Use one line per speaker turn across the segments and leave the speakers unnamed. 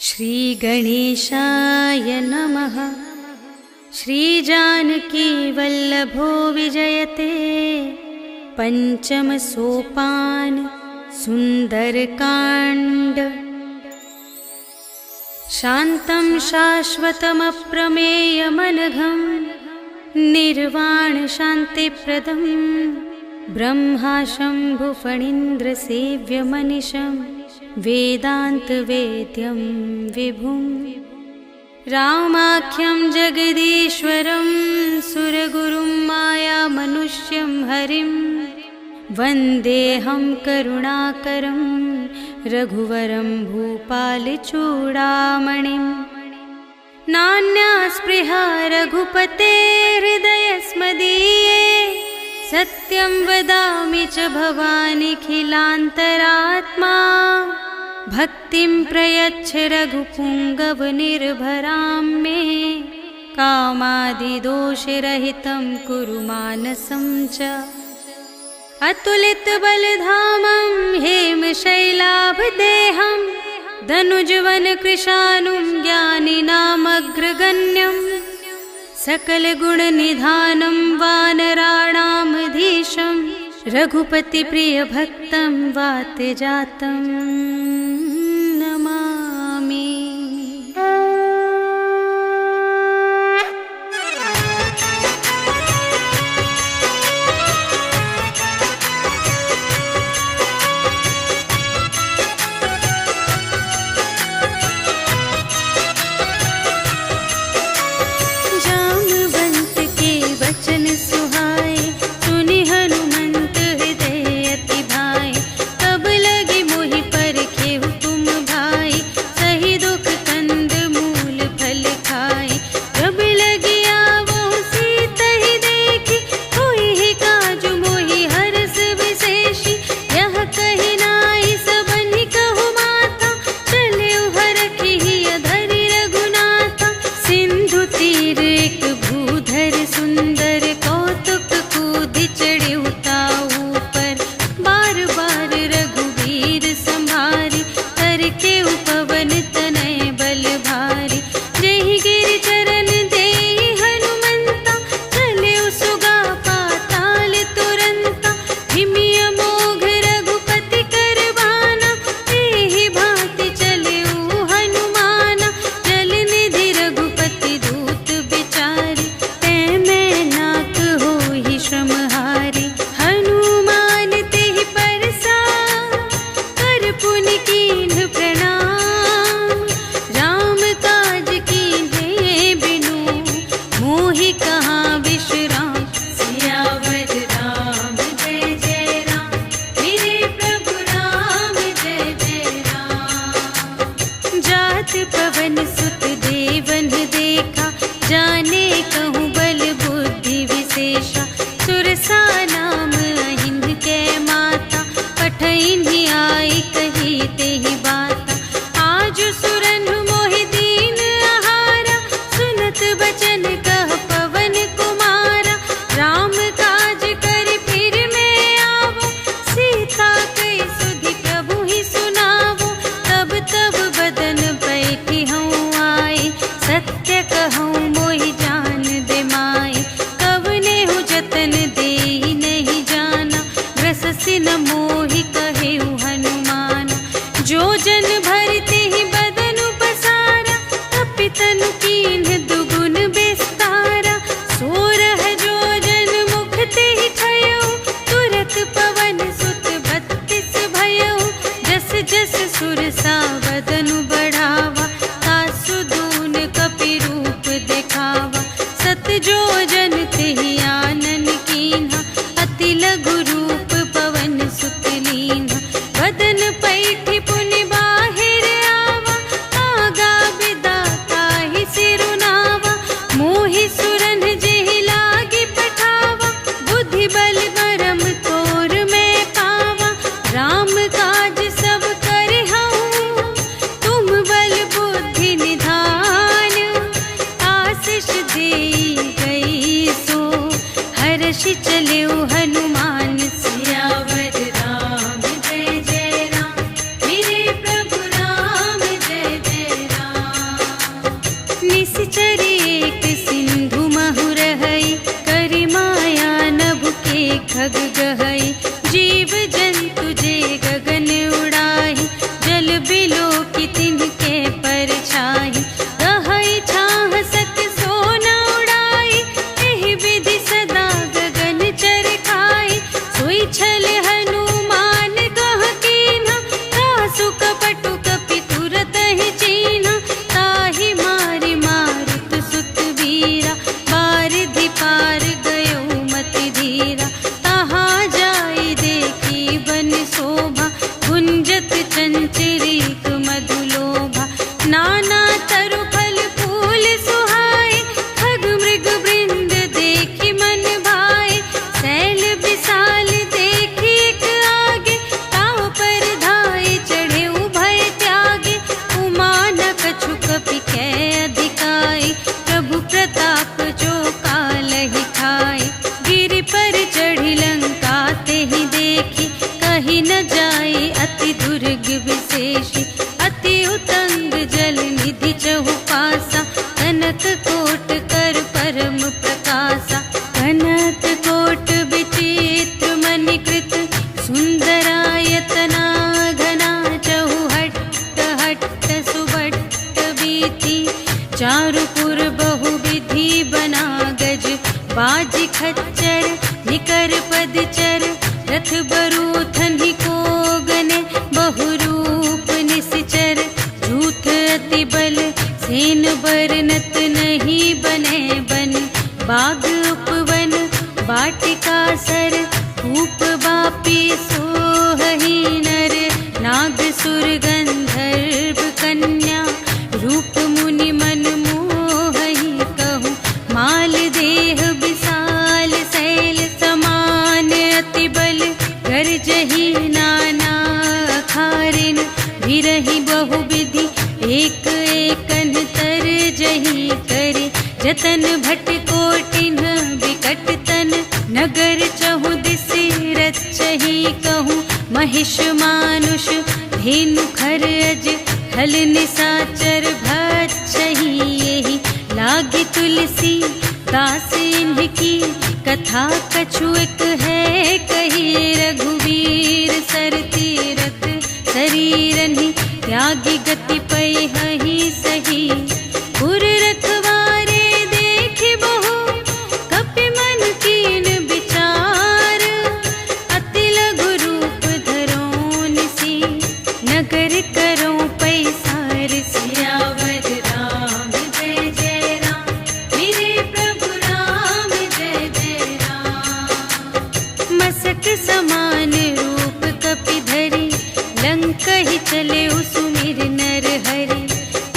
श्री गणेशाय नमः। श्रीजानकी वल्लभो विजयते। पंचम सोपान सुंदरकांड। शांतं शाश्वतमप्रमेयमनघं निर्वाण शांतिप्रदं ब्रह्मा शंभुफणीन्द्र सेव्यमनिशं वेदान्तवेद्यं विभुं रामाख्यं जगदीश्वरं सुरगुरुं मायामनुष्यं हरिं वन्देऽहं करुणाकरं रघुवरं भूपालचूडामणिं। नान्या स्पृहा रघुपते हृदयस्मदीये सत्यं वदामि च भवानिखिलान्तरात्मा। भक्तिं प्रयच्छ रघुपुङ्गवनिर्भरां मे कामादिदोषरहितं कुरु मानसं च। अतुलितबलधामं हेमशैलाभदेहं धनुजवनकृशानुं ज्ञानिनामग्रगण्यं सकलगुणनिधानं वानराणामधीशं रघुपतिप्रियभक्तं वातजातं नमामि। बिलोकी तिनके परछाई। रहै छाह सत सोना उड़ाई, एहि विधि सदा गगन चरखाई। सोई छल हनुमान कह कीन्हा, कासु कपटु कपि तुरत ही चीन्हा। ताहि मारि मारुत सुत वीरा, बारिधि पार गयो मति धीरा। तहाँ जाई देखी बन शोभा, गुंजत चंचरीक मधुलोभा। नाना तरु फल फूल सुहाए, खग मृग वृंद देखी मन भाए। शैल विशाल देखी एक आगे, ताव पर धाये चढ़े उभय त्यागे। उमा न कछु कपि कै अधिकाई, प्रभु प्रताप जो कालहि खाए। गिरि पर चढ़ी लंका तेहि देखी, कही न जाई अति दुर्ग विशेषी। अति उतंग जल निधि चहु पासा, कनक कोट कर परम प्रकाशा। कनक कोट विचित्र मणिकृत, सुंदरायतना घना। चहु हट्ट हट्ट सुभट्ट बीती, चारुपुर बहु विधि बना गज। बाजी खच्चर निकर पदचर, रथ बरूथन ही कोगने। बहुरूप निश्चर झूठ अति बल, सेन बरनत नहीं बने बन। बाग उपवन वाटिका सर, धूप बापी सोहहि नर। नाग सुर गंधर्व कन्या, रूप मुनि मन मोहहि कहूँ। माल देह विशाल शैल समान, अति बल गरजहि नाना अखारिन। भिरहि बहु विधि एक एकन तरजहि करे। जतन भट कोटिन विकट तन, नगर चहु दिसि रचहि कहूँ। महिष मानुष धेनु खर अज, हल निसाचर भक्षहि एहि। लागी तुलसी दास इनकी, कथा कछु एक है कही। रघुवीर सर तीरथ शरीरहि, त्यागी गति पैहि सही। पुर रखवारे देखि बहु, कपि मन कीन विचार। अति लघु रूप धरो निसी, नगर करो पैसार। सियावर राम जय जय राम, मेरे प्रभु राम जय जय राम। मसक समान रूप कपि धरि, लंकहि चले सुमिर नर हरि।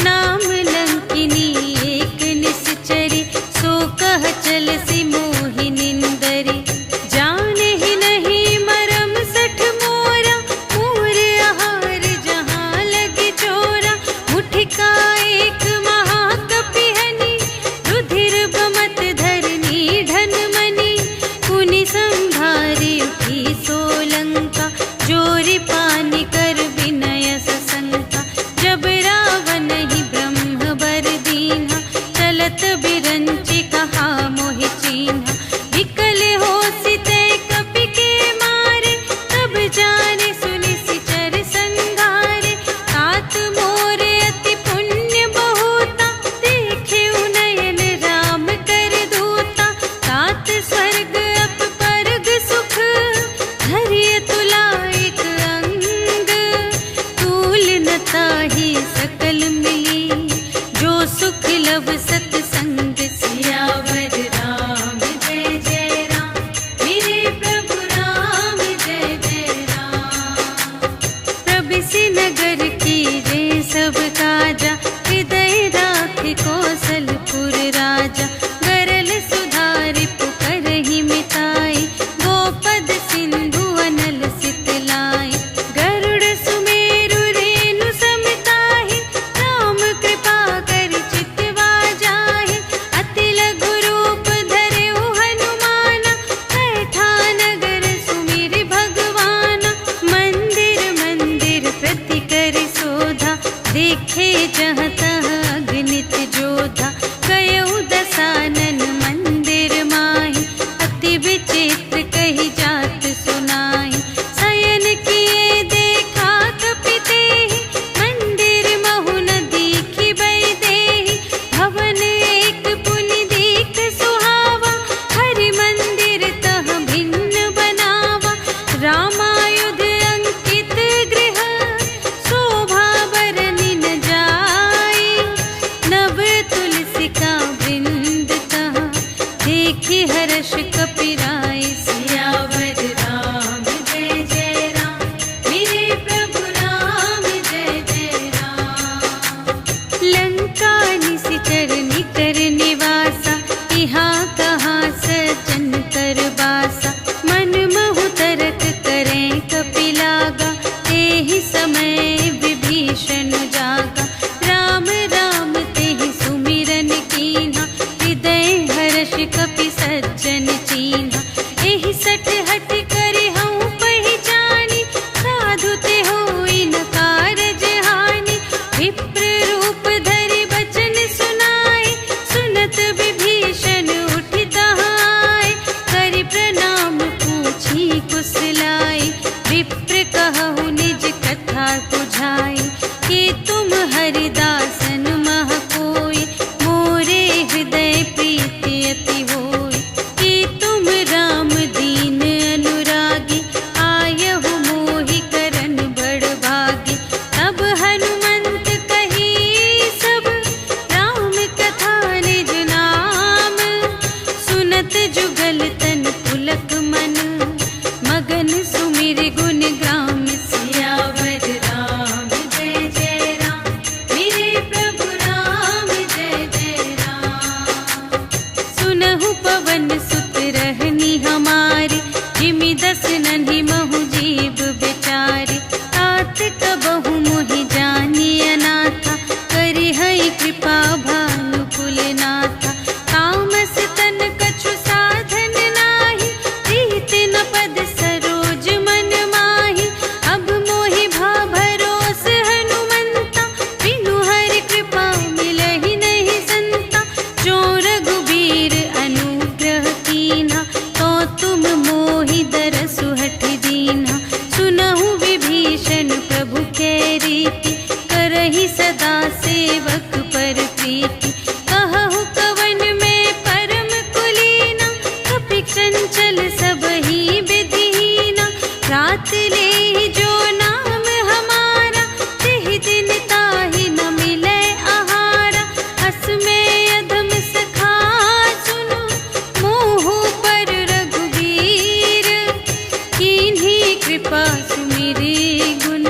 नाम लंकिनी एक निश्चरी, सो कह चलसि मोहि निंदरी। जाने ही नहीं मरम सठ मोरा, मोर आहार जहाँ लगे चोरा। मुठिका एक महाकपि हनि, रुधिर बमत धरनी धन मनि। पुनि संभारी उठी सोलंका, जोरि पानि कर विनय सशंका। जब रावण ही ब्रह्म बर दीन्हा, चलत बिरंचि कहा मोहि चीन्हा। विकल होसि तै कपि के मारे, तब जाने सुनि सिचर संघारे। तात मोर अति पुण्य बहुता, देखे नयन राम कर दूता। तात स्वर्ग अप परग सुख, धरिय तुला एक अंग। तूल न ताहि सकल मिली, जो सुख लव सतसंग। सियावर राम जय जय राम, मेरे प्रभु राम जय जय राम। प्रबिसि नगर कीजे सब काजा, हृदय राखि कौशलपुर राजा। गरल सुधारि पुकारहि मिताई, गोपद सिंधु अनल सितलाई। गरुड़ सुमेरु रेणु समताहि, राम कृपा करि चितवा जाहि। अति लघु रूप धरेउ हनुमाना, बैठा नगर सुमिरि भगवाना। मंदिर मंदिर प्रति करि शोधा, देखे जहाँ तहाँ अगणित जोधा। गयउ दसानन मंदिर माहि, अति विचित्र कही जात सुनाई। शयन किए देखा कपि तेहि, चरनी कर निवासा, यहाँ कहाँ सज्जन कर बासा। मन महु तरक करें कपिलागा, तेहि समय विभीषण जागा। राम राम तेहि सुमिरन कीन्हा, हृदय हर्ष कपि सज्जन चीन्हा। एहि सठ हठ करि हऊँ पहिचानी, साधु ते होई न कारज हानि। विप्र रूप धरि बचन सुनाए, सुनत विभीषण उठि तहाए। करि प्रणाम पूछी कुशलाए, विप्र कहु निज कथा बुझाई। कि तुम हरिदासन मह कोई, मोरे हृदय प्रीति अति होई। कि तुम राम दीन अनुरागी, आयहु मोहि करन बड़ भागी। तब हनुमंत कही सब, राम कथा निज नाम। सुनत जुगल तन पुलक मन, मगन सुमिर गुण ग्राम। सियावर राम जय जय राम, मेरे प्रभु राम जय जय राम। सुनहु पवन सुत रहनी हमारी, जिमि दस नन्हि महु जीव बेचारी। तात कबहु मोहि जानी अनाथा, करि हई कृपा भानु कुलनाथा। तामस तन कछु साधन नाही, प्रीति न पद सरोज मन माही। अब मोहि भा भरोस हनुमंता, बिनु हरि कृपा मिलहि नहीं संता। जो रघुबीर अनुग्रह कीन्हा, तो तुम मोहि दरसु हठि दीन्हा। सुनहु विभीषण प्रभु कै रीति, करहि सदा सेवक पर प्रीति। कहु कवन में परम कुलीना, कपि चंचल सबहि विधिहीना। रात लेहि जो नाम हमारा, तिहि दिन ताहि न मिलै आहारा। अस में अधम सखा सुनो, मोहु पर रघुबीर। कीन्ही कृपा सुमिरि गुण,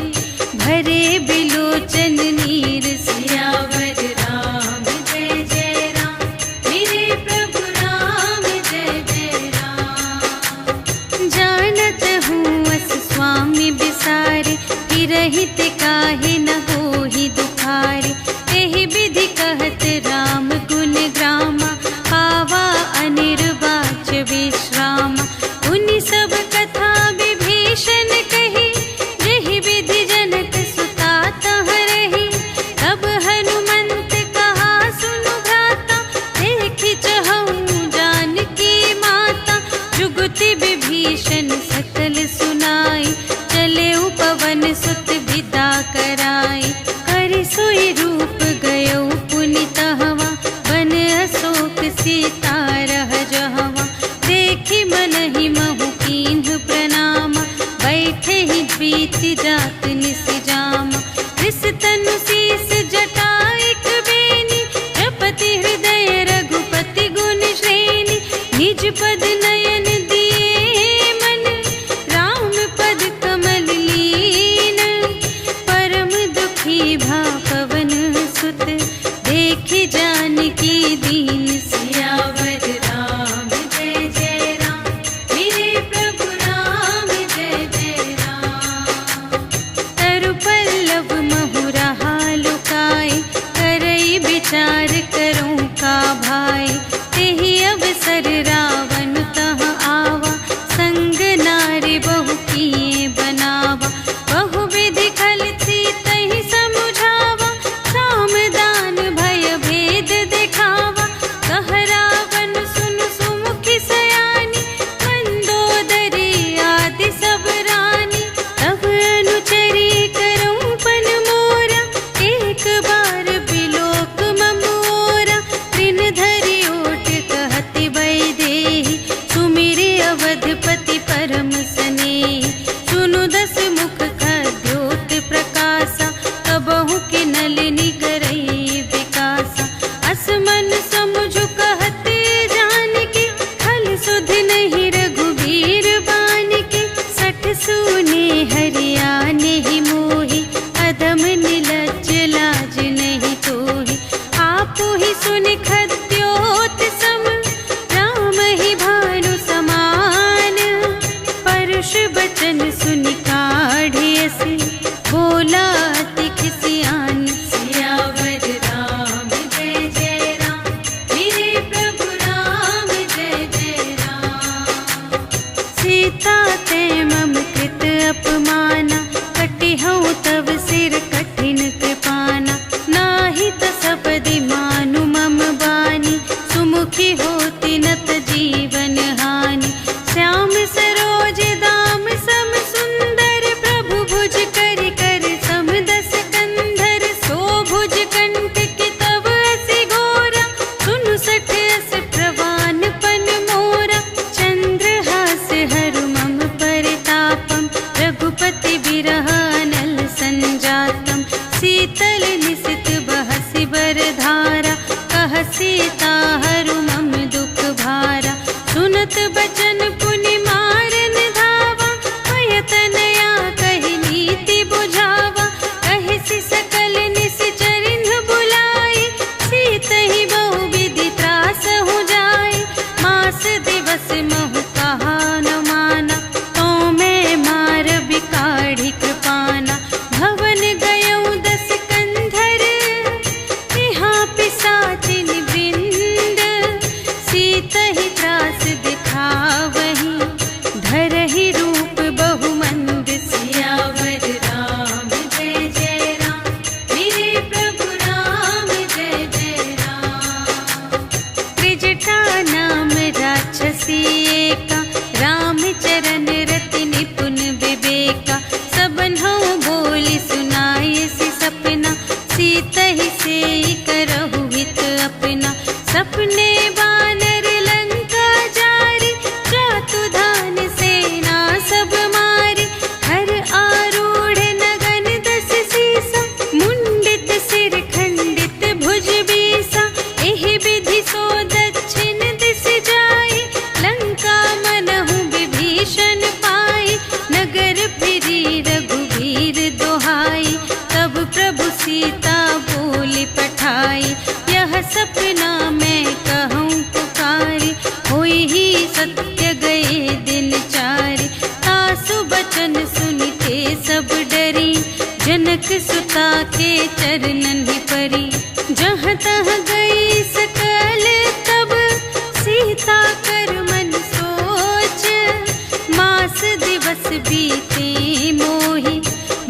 भरे बिलोचन नीर। सियावर राम जय जय राम, मेरे प्रभु राम जय जय राम। जानत हूँ अस स्वामी बिसारे, हिरहित काहे न होहि दुखारे। एहि विधि कहत राम गुण ग्रामा, पावा अनिर्वाच विश्रामा। उनि सब कथा विभीषण कही, जेहि विधि जनक सुता तह रही। तब हनुमंत कहा सुनु भ्राता, देखि चहऊँ जानकी माता। जुगति विभीषण सकल सुनाई, चले पवन सुत विदा कराई। करि सोई रूप गयो पुनि तहवा, बन अशोक सीता रह जहवा। देखि मनहि महु कीन्ह प्रणामा, बैठे ही प्रीति जात निस जामा। रिस तनु शीस जटा एक बेनी, जपति हृदय रघुपति गुण श्रेणी। निज पद नयन दिए मन, राम पद कमल लीन। परम दुखी भा पवन सुत, देखि जानकी दीन। सियावर राम जय जय राम, मेरे प्रभु राम जय जय राम। तरु पल्लव महु रहा लुकाई, करई विचार करूँ का भाई। तेहि अवसर रावण तह आवा, संग नारी बहु किए बनावा। बहु विधि खल थी तहि समुझावा, साम दान भय भेद दिखावा। कह रावण सुन सुमुखी सयानी, मंदोदरी आदि सब रानी। तब अनुचरी करऊँ पन मोरा, एक बार बिलोक ममोरा। दिन धरि ओट कहति वैदेही, सुमिरि अवधपति परम स्नेही। सुनु दस मुख खद्योत प्रकाशा, कबहु के नलिनी करई विकासा। अस मन समुझ कहत जानकी, खल सुध नहीं रघुबीर बानिके। सठ सूने हरियाने ही मोहि, अधम निलज्ज लाज नहीं तोहि। आपु ही से करहु हित अपना। सपने वानर लंका जारी, जातु धान सेना सब मारी। हर आरूढ़ नगन 10 सीसा, मुंडित सिर खंडित भुज बीसा। एहि विधि सो दक्षिण दिस जाई, लंका मनहु विभीषण पाई। नगर फिरी रघुवीर दोहाई, तब प्रभु सीता बोली पठाई। यह सपना मैं कहूँ पुकारी, होई ही सत्य गए दिन चारि। तासु बचन सुनते सब डरी, जनक सुता के चरणन ही परी। जहाँ तहाँ गई सकल तब, सीता कर मन सोच। मास दिवस बीते मोहि,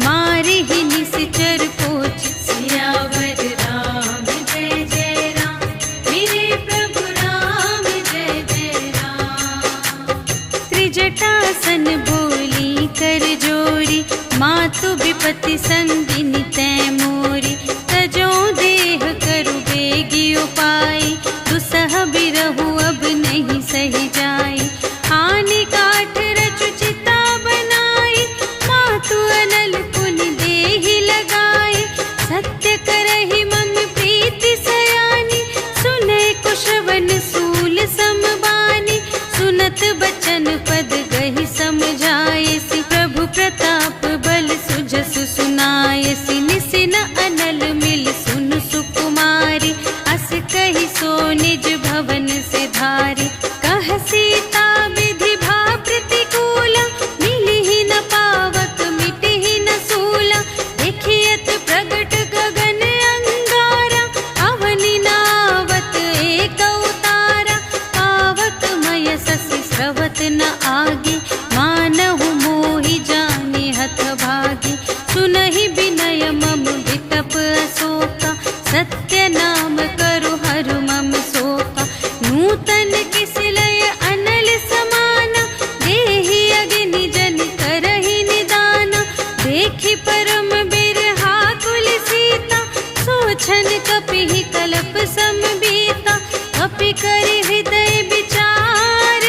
मारे ही निश्चर पोच। सियावर राम जय जय राम, मेरे प्रभु राम जय जय राम। त्रिजटासन बोली कर जोरी, मातु विपति संगिनी तै मोरी। तजो देह करु बेगी उपाई, दुसह बिरहु अब नहीं सही जाई। आने काठ रचु चिता बनाई, मातु अनल पुनि देहि लगाई। सत्य करहि मम प्रीति सयानी, सुने कुशवन सूल समबानी। सुनत बचन पद गहि समझायसि, प्रभु प्रताप बल सुजसु सुनायसि। निसिन अनल मिल सुन सुकुमारी, अस कहि सो निज भवन से धारी। कह सीता विधि भा प्रतिकूला, मिलिहि न पावक मिटिहि न सूला। देखियत प्रगट गगन अंगारा, अवनि नावत एक अवतारा। पावक मय शशि स्रवत न आगे, मानहु मोहि जाने हत भागी। सुनहि विनय मम विटप अशोका, सत्य नाम करु हरु मम शोका। नूतन किस लय अनल समाना, देहि अग्नि जन करहि निदाना। देखि परम बिरहा कुल सीता, सोछन कपिहि कलप समबीता। कपि करि हृदय विचार,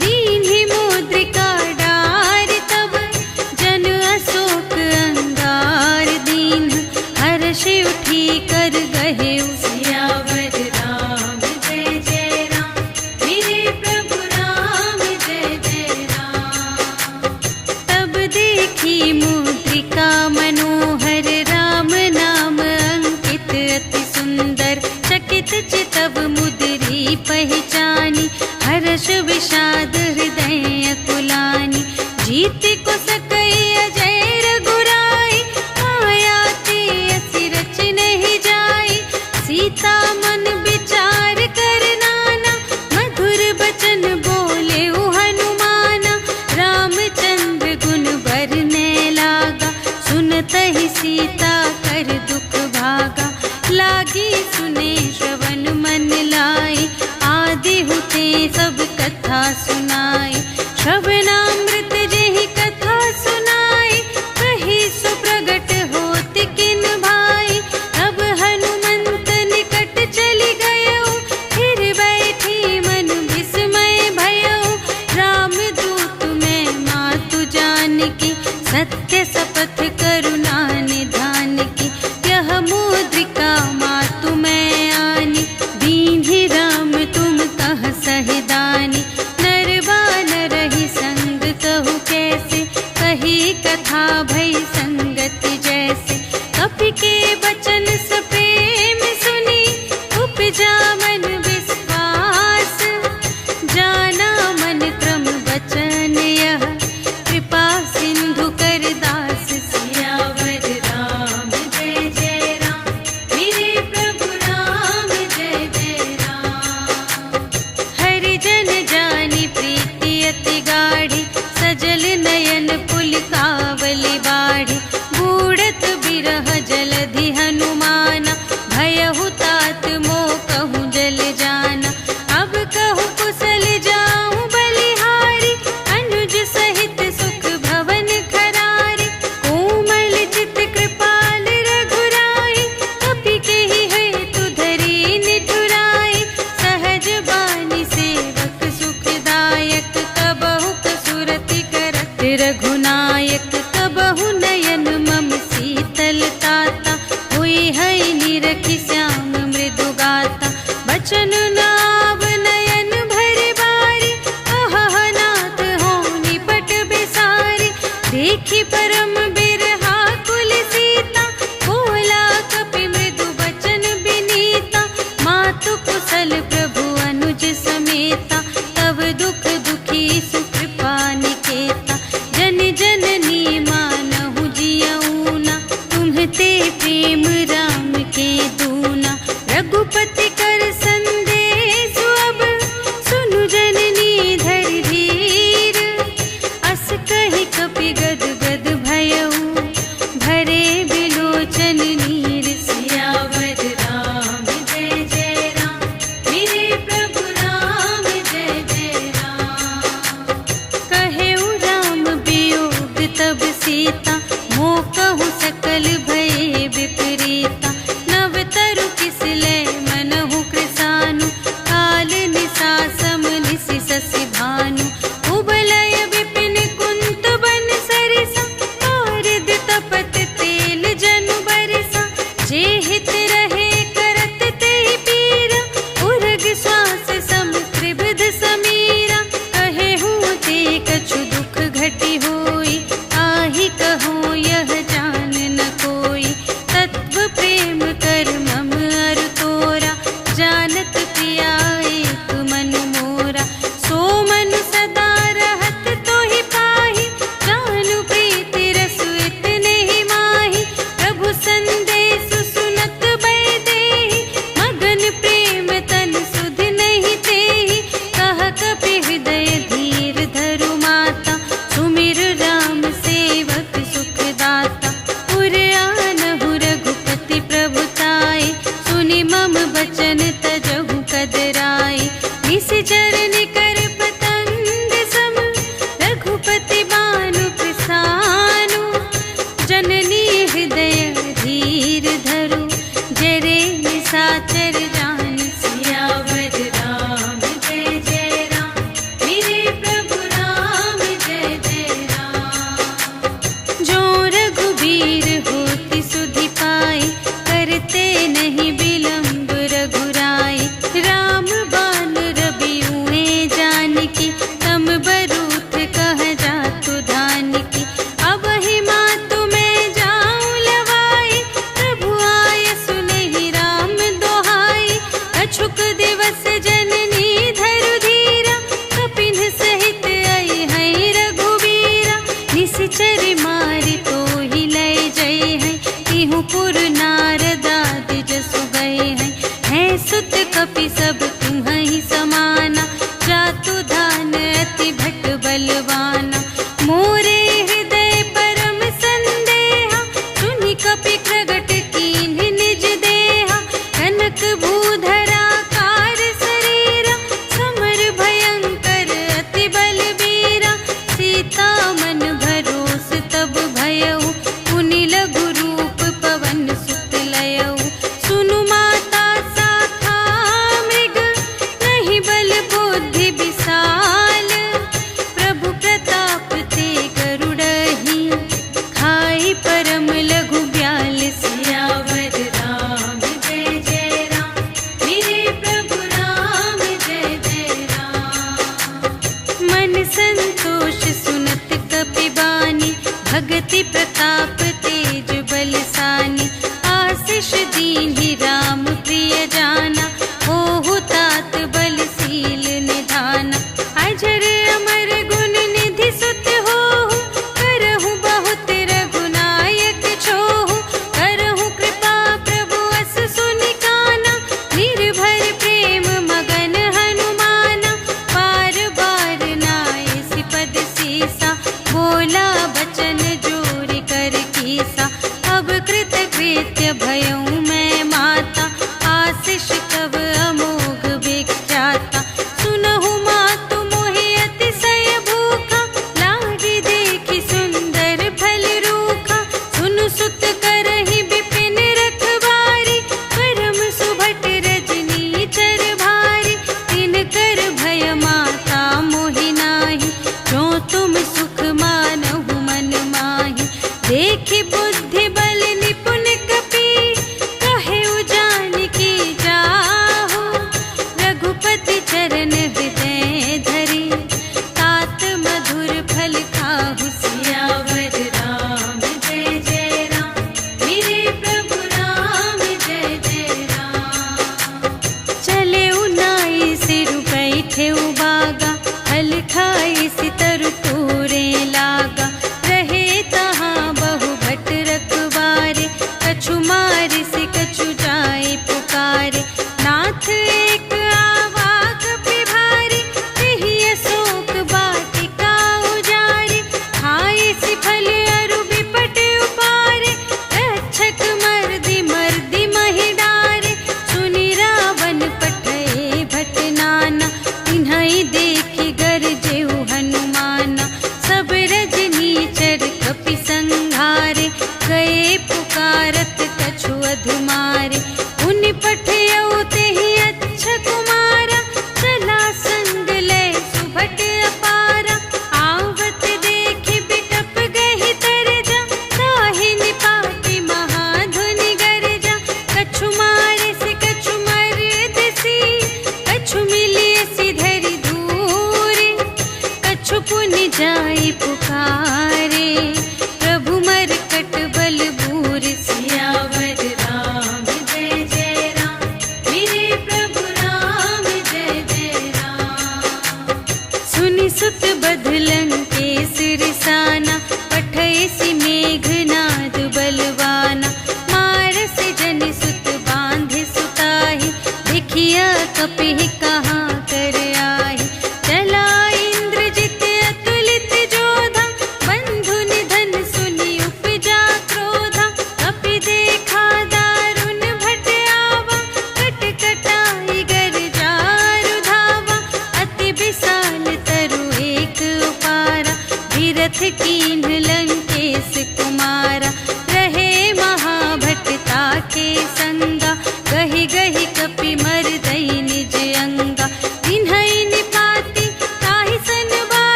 दीन्हि मुद्रिका डारि। तब जन अशोक अंगार दीन, हर्षि उठी कर गहेउ। सियावर राम जय जय राम, मेरे प्रभु राम जय जय राम। तब देखी मुद्रिका मनोहर, राम नाम अंकित अति सुंदर। चकित चितव मुद्री पहचानी, हर्ष विषाद हृदय अकुलानी। जीत को सकई अजय रघुराई, माया ते असि रच नहीं जाई। सीता मन विचार कर नाना, मधुर बचन बोले हनुमाना। रामचंद्र गुण बरने लागा, सुनतहि सीता कर दुख भागा। लागी सुने श्रवण मन लाई, आदि हुते सब कथा सुनाई। श्रवणामृत जेहि कथा सुनाई, कही सो प्रगट होत किन भाई। तब हनुमंत निकट बचन नाव नयन भर बारी, अहह नाथ हो निपट बेसारी। देखी परम बिरहा कुल सीता, बोला कपि मृदु बचन बिनीता। मातु कुशल प्रभु अनुज समेता, तब दुख दुखी सुकृपा निकेता। जन जननी मानहु जियऊना, तुम्हते प्रेम राम के दूना। रघुपति कर संदेश अब, सुनु जननी धरि धीर। अस कहि कपि गद गद भयऊ, भरे बिलोचन नीर। सियावर राम जय जय राम, मेरे प्रभु राम जय जय राम। कहेउ राम वियोग तब सीता, मोह कहु सकल भये विपरीता। नव तरु किसले मनहु कृसानु, काल निसा सम निसि ससि भानु। उबलय विपिन कुंत बन सरिसा, पारद तपत तेल जनु बरसा। जे हित रहे करत तेहि पीरा, उरग श्वास सम त्रिविध समीरा। कहेहु ते कछु दुख घटी होई, आहि कहो यह जान न कोई। तत्व प्रेम कर मम अरु तोरा, जानत प्रिया एक मन मोरा। सो मन सदा रहत तोहि पाहि, जानु प्रीति रसु इतने ही माहि। प्रभु संदेश सुनत भय देहि, मगन प्रेम तन सुध नहीं तेहि। कह कपि हृदय धीर धरु माता, सुमिर राम सेवक सुख दाता। उर आनहु रघुपति प्रभुताई, सुनि मम बचन तजहु कदराई। निशिचर निकर पतंग सम, रघुपति बानु पिसानु। जननी हृदय धीर धरु, जरे निशाचर जान। सियावर राम जय जय राम, मेरे प्रभु राम जय जय राम। जो रघुबीर होति सुधि पाई, करते नहीं विलंब रघुराई। राम बान रबियुए जानकी, तम बरूथ कह जातु धानकी। अब ही मातु मैं जाऊं लवाई, प्रभु आय सुनहि राम दोहाई। अछुक दिवस जननी धरु धीरा, कपिन सहित आई है रघुवीरा। निशिचर मारि तोहि लय जय है, तिहु पुर नारदादि जसु गए हैं। है सुत कपि सब तुम्हि समाना, जातु धान अति भट बलवाना। मोरे हृदय परम संदेहा, सुनि कपि प्रगट कीन्ह निज देहा। कनक भूधरा कार शरीरा, समर भयंकर अति बलबीरा। सीता मन भरोस तब भयऊ, पुनि लघु रूप पवन सुत लयऊ। सुनु माता शाखा मृग, नहीं बल बुद्धि विशाल। प्रभु प्रताप ते गरुड़हि, खाई परम लघु ब्याल। सियावर राम जय जय राम, मेरे प्रभु राम जय जय राम। मन संतोष सुनत कपि बानी, भगति प्रताप तेज बलसानी। आशीष दीन्हि राम प्रिय जाना, होहु तात बलशील निधाना। अजर अमर गुण निधि सुत होहु, करहु बहुत रघुनायक छोहु। करहु कृपा प्रभु अस सुनि काना, निर्भर प्रेम मगन हनुमाना। बार बार नाय सिपद सीसा, बोला बचन जोरि कर की।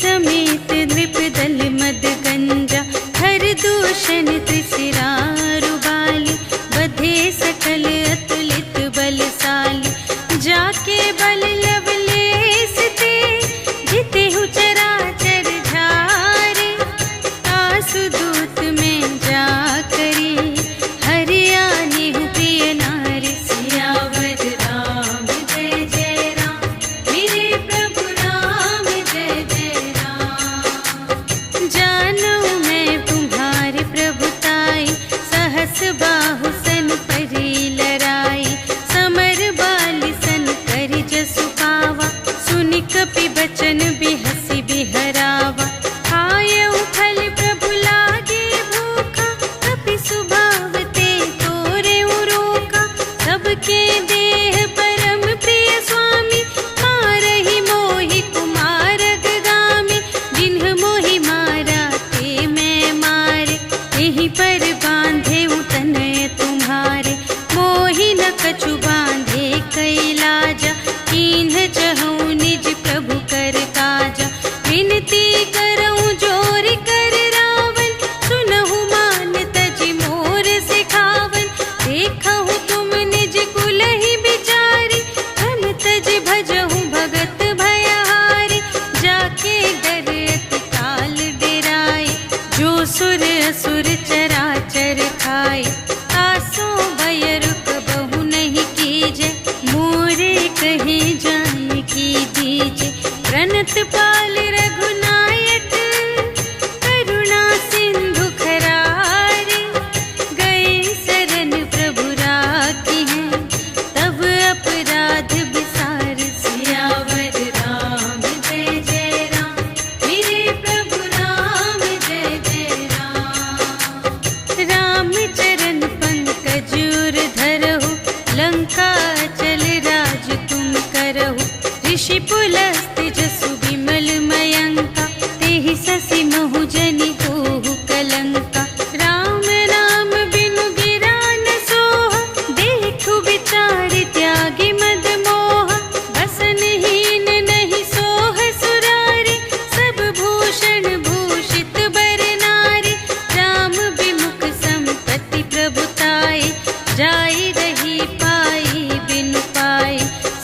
समेत नृप दल मद गंजा हर दूषण त्रिशिरारु बाली बधे सकल अतुलित बलशाली जाके बल लवलेस ते जिते हु चराचर झारे आसुदूत में जा करी हरियाणी हूँ प्रिय नारी सियावर राम जय जय राम मेरे प्रभु राम जय जय राम जानो मैं तुम्हारे प्रभुताई सहस बाहु सन परी लराई समर बाली सन करि जसु पावा सुनि कपि बचन बिहसी बिहरावा खायउ फल प्रभु लागे भूखा कपि सुभाव ते तोरे रोका सबके देह परम प्रिय स्वामी मारहि मोहि कुमारग गामी जिन्ह मोहि मारा ते मैं मारे यहीं पर बांधे तनय तुम्हारे मोहि न कछु बांधे कैलाजा कीन्ह चहूँ निज प्रभु कर काजा विनती करऊँ जोर कर रावण सुनहु मान तजि मोर सिखावन देखहु तुम निज कुल ही बिचारी धन तजि भजहु भगत भयहारी जाके डर अति काल डेराए जो सुर असुर चराचर खाए आसो भय रुक बहु नहीं कीजे मोरे कहे जान की दीजे प्रणत पाल रघुनायक करुणा सिंधु खरारे गए शरण प्रभु राखी हैं तब अपराध विसार सियावर राम जय जय राम मेरे प्रभु राम जय जय राम चरण पंकज उर धरहु लंका चल राज तुम करहु ऋषि पुलस्त जसु विमल मयंका तेहि ससि महु जनि होहु कलंका राम नाम बिनु गिरा न सोह देखु विचार त्यागी मद मोह बसनहीन नहीं सोह सुरारी सब भूषण भूषित बर नारी राम विमुख संपत्ति प्रभुताई जाई रही पाई बिनु पाई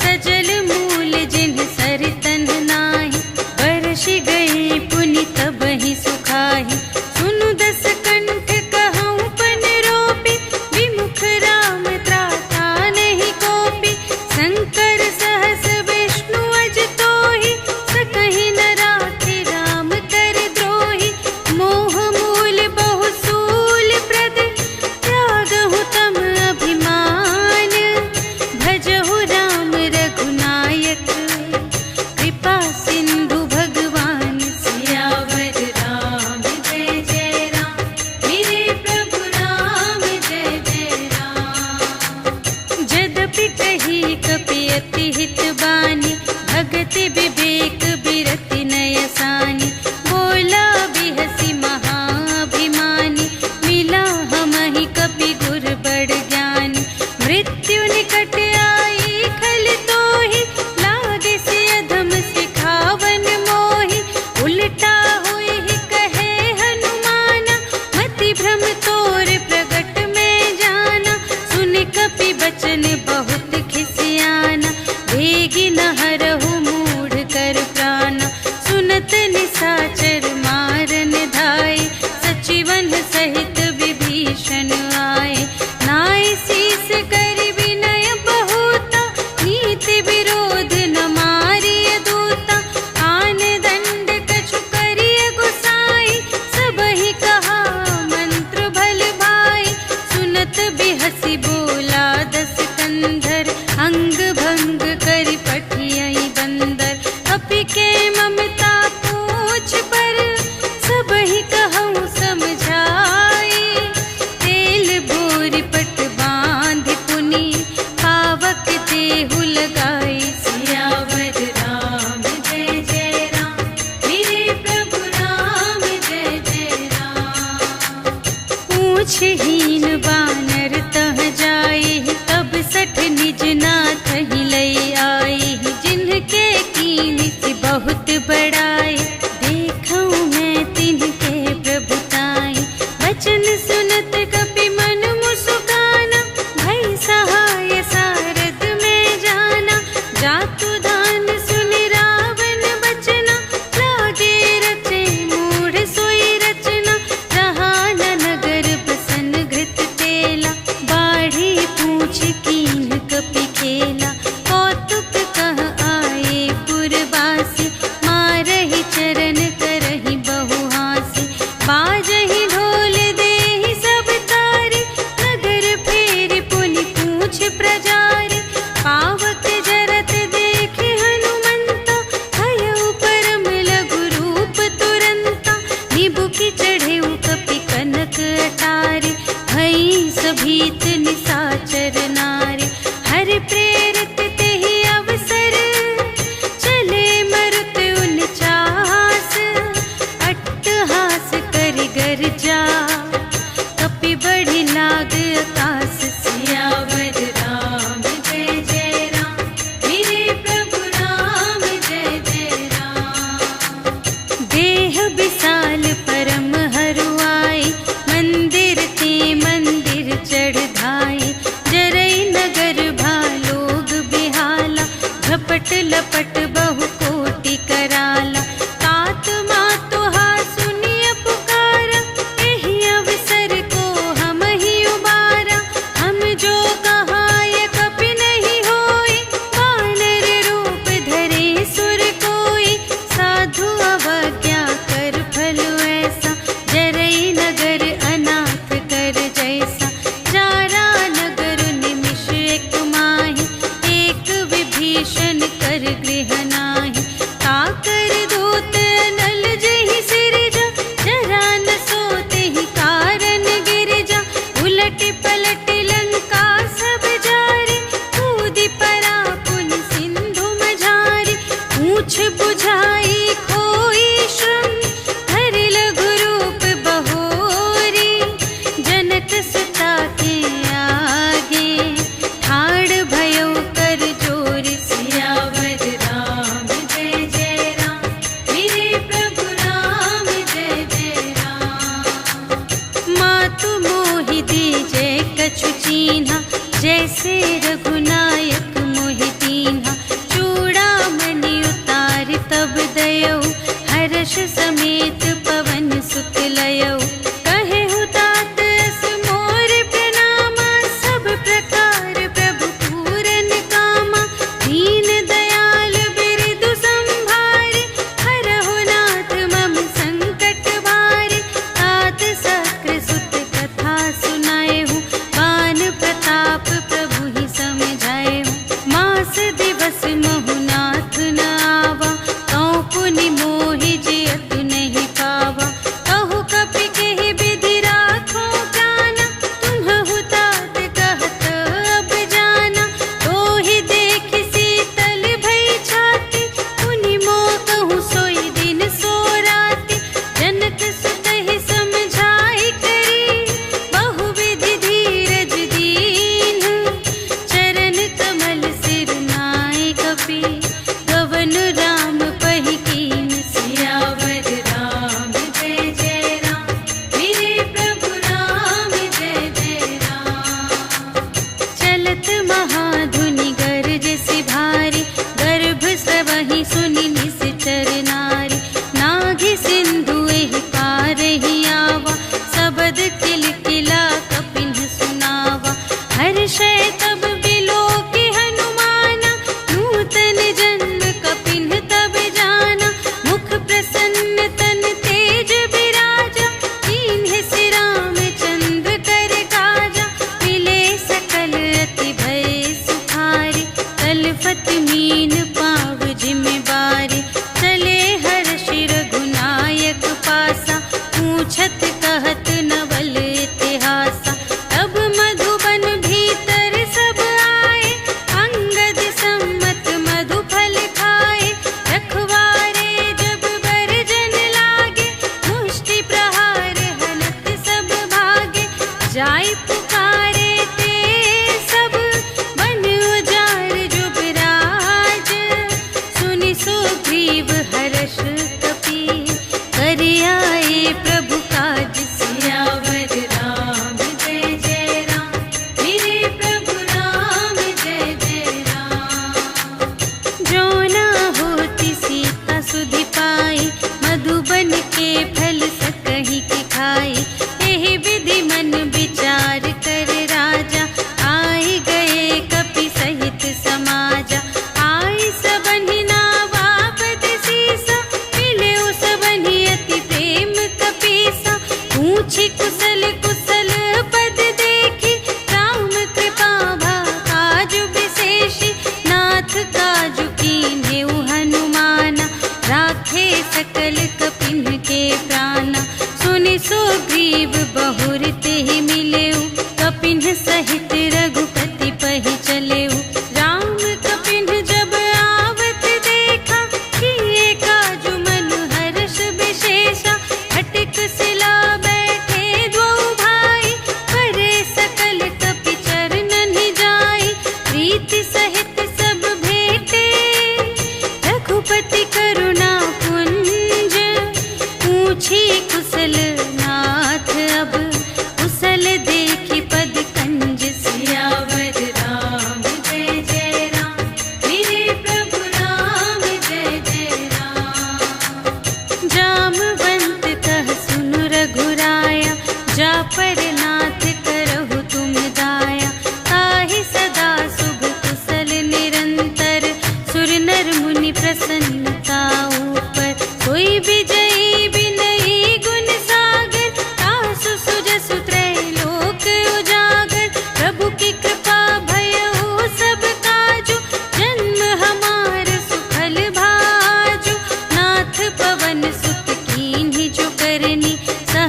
सजल मूल जिन्ह सर तन नाही बरसि गए पुनि तबहि सुखाहि सुनु दस कंठ कहऊँ पन रोपी विमुख राम त्राता नहीं कोपी शंकर सहस विष्णु अज तोहि सकहि न राखे राम कर द्रोही मोह मूल बहु सूल प्रद त्यागहु तम अभिमान भजहु राम रघुनायक कृपा सिंधु भगवान सियावर राम जय जय राम मेरे प्रभु राम जय जय राम जदपि कही कपि अति हित बानी भगति विवेक बिरति नयसानी बोला बिहसी महाभिमानी मिला हमहि कपि गुर बड़ ज्ञानी मृत्यु निकट आई खल तोहि लागे से अधम सिखावन मोहि उल्टा हुई ही कहे हनुमाना मति भ्रम तोर प्रगट में जाना सुन कपि बचन बहुत खिसियाना भेगी न हरहु मूढ़ कर प्राणा सुनत निसाचर मारन धाय सचिवन सहित विभीषण आए नाय शीस कर विनय बहुता नीति विरोध न मारिय दूता आन दंड कछु करिय गुसाई सबहि कहा मंत्र भल भाई सुनत बिहसी बोला दस कंधर अंग भंग करि पठियई बंदर अपि के ममता पूछ पर सबहि कहऊँ समझाई तेल बोरि पट बांध पुनि पावक देहु लगाई सियावर राम जय जय राम मेरे प्रभु राम जय जय राम पूछहीन बानर तह जाई तब सठ निज नाथ ही लई आई जिनके कीन बहुत बड़ाई गर्जा, कपि बढ़ि लाग आकाश। सियावर राम जय जय राम, मेरे प्रभु राम जय जय राम। देह विशाल परम हरुआई, मंदिर ते मंदिर चढ़ धाई। जरई नगर भालोग बिहाला, झपट लपट बहु कोटि कराला। तात मातु हा सुनिय पुकारा, एहि अवसर को हम ही उबारा। हम जो कहाय कपि नहीं होई, वानर रूप धरे सुर कोई। साधु अवज्ञा कर फल ऐसा, जरई नगर अनाथ कर जैसा। जारा नगर निमिष एक माहि, एक विभीषण कर गृह नाही। काकर दूत नल जहि सिरजा, जरा न सोते ही कारण गिरजा। उलट पलट लंका सब जारी, कूदि परा पुन सिंधु मझारी। पूछ बुझाई खोई श्रम, धरि लघु रूप बहोरी। जनक सुता के आगे, ठाड़ भयो कर जोर। सियावर राम जय जय राम, मेरे प्रभु राम जय जय राम। मातु मोहि दीजे कछु चीन्हा, जैसे रघुनायक मोहि दीन्हा। चूड़ामणि उतार तब दयौ, हर्ष समेत पवन सुत लयौ। कहेहु तात अस मोर प्रणामा, सब प्रकार प्रभु पूरन कामा। दीन दयाल बिरदु संभारे, हरहु नाथ मम संकट भारे। तात सक्र सुत कथा सुनाएहु, बान प्रताप प्रभु ही समझाएहु। मास दिवस महु नाथ न आवा, तौ पुनि मोहि जियत नहीं पावा। कहु कपि केहि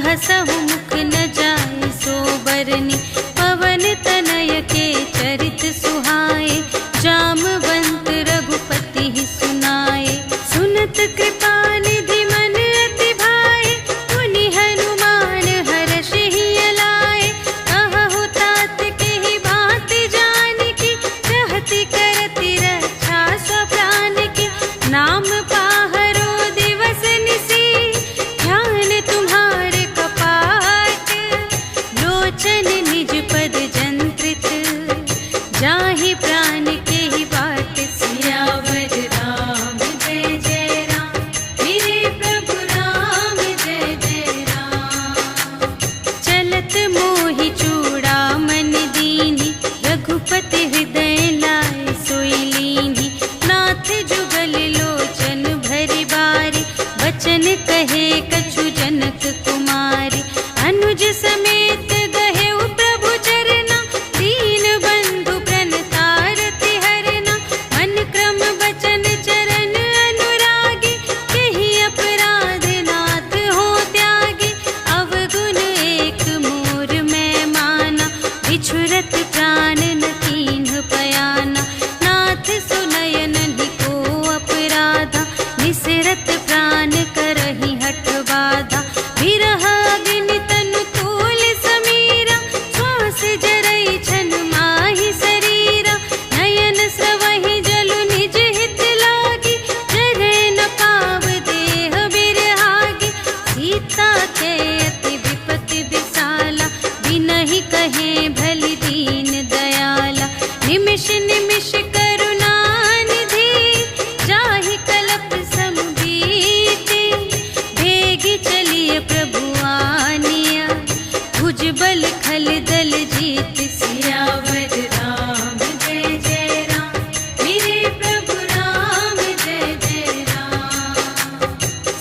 सहसहु मुख न जाय सोबरनी। पवन तनय के चरित सुहाए, जामवंत रघुपति सुनाए। सुनत कृपा निधि मन अति भाए, मुनि हनुमान हर्षि लाए। कहहु तात केहि बात जानकी, रहति करति रक्षा स्व प्राण की। नाम पाहरो दिवस निसी, ध्यान तुम्हारे कपाट। लोचन निज पद जंत्रित, जाहि प्राण केहि बाट। सियावर राम जय जय राम, मेरे प्रभु राम जय जय राम। चलत मोहि चूड़ामन दीन्हि, रघुपति हृदय लाए सोई लीन्हि। नाथ जुगल लोचन भरि बारी, बचन कहे कछु जनक कुमारी। अनुज समेत गहेउ प्रभु चरना, दीन बंधु प्रणतारति हरना। मन क्रम बचन चरण अनुरागी, केहि अपराध नाथ हो त्यागी। अवगुण एक मोर मैं माना, बिछुरत प्राण न कीन्ह पयाना। नाथ सुनयन को अपराधा, निसरत प्राण करहि हठ बाधा। विरह अग्नि तनु तोल समीरा, श्वास जरई छन माहि शरीरा। नयन स्रवहि जलु निज हित लागी, जरै न पाव देह बिरहागी। सीता के अति विपति विसाला, बिनहि कहे भलि दीन दयाला। निमिष निमिष करुणा निधि, जाहि कलप सम बीति। भेगी चलिए प्रभु आनिया, भुजबल खल दल जीत। सियावर राम जय जय राम, मेरे प्रभु राम जय जय राम।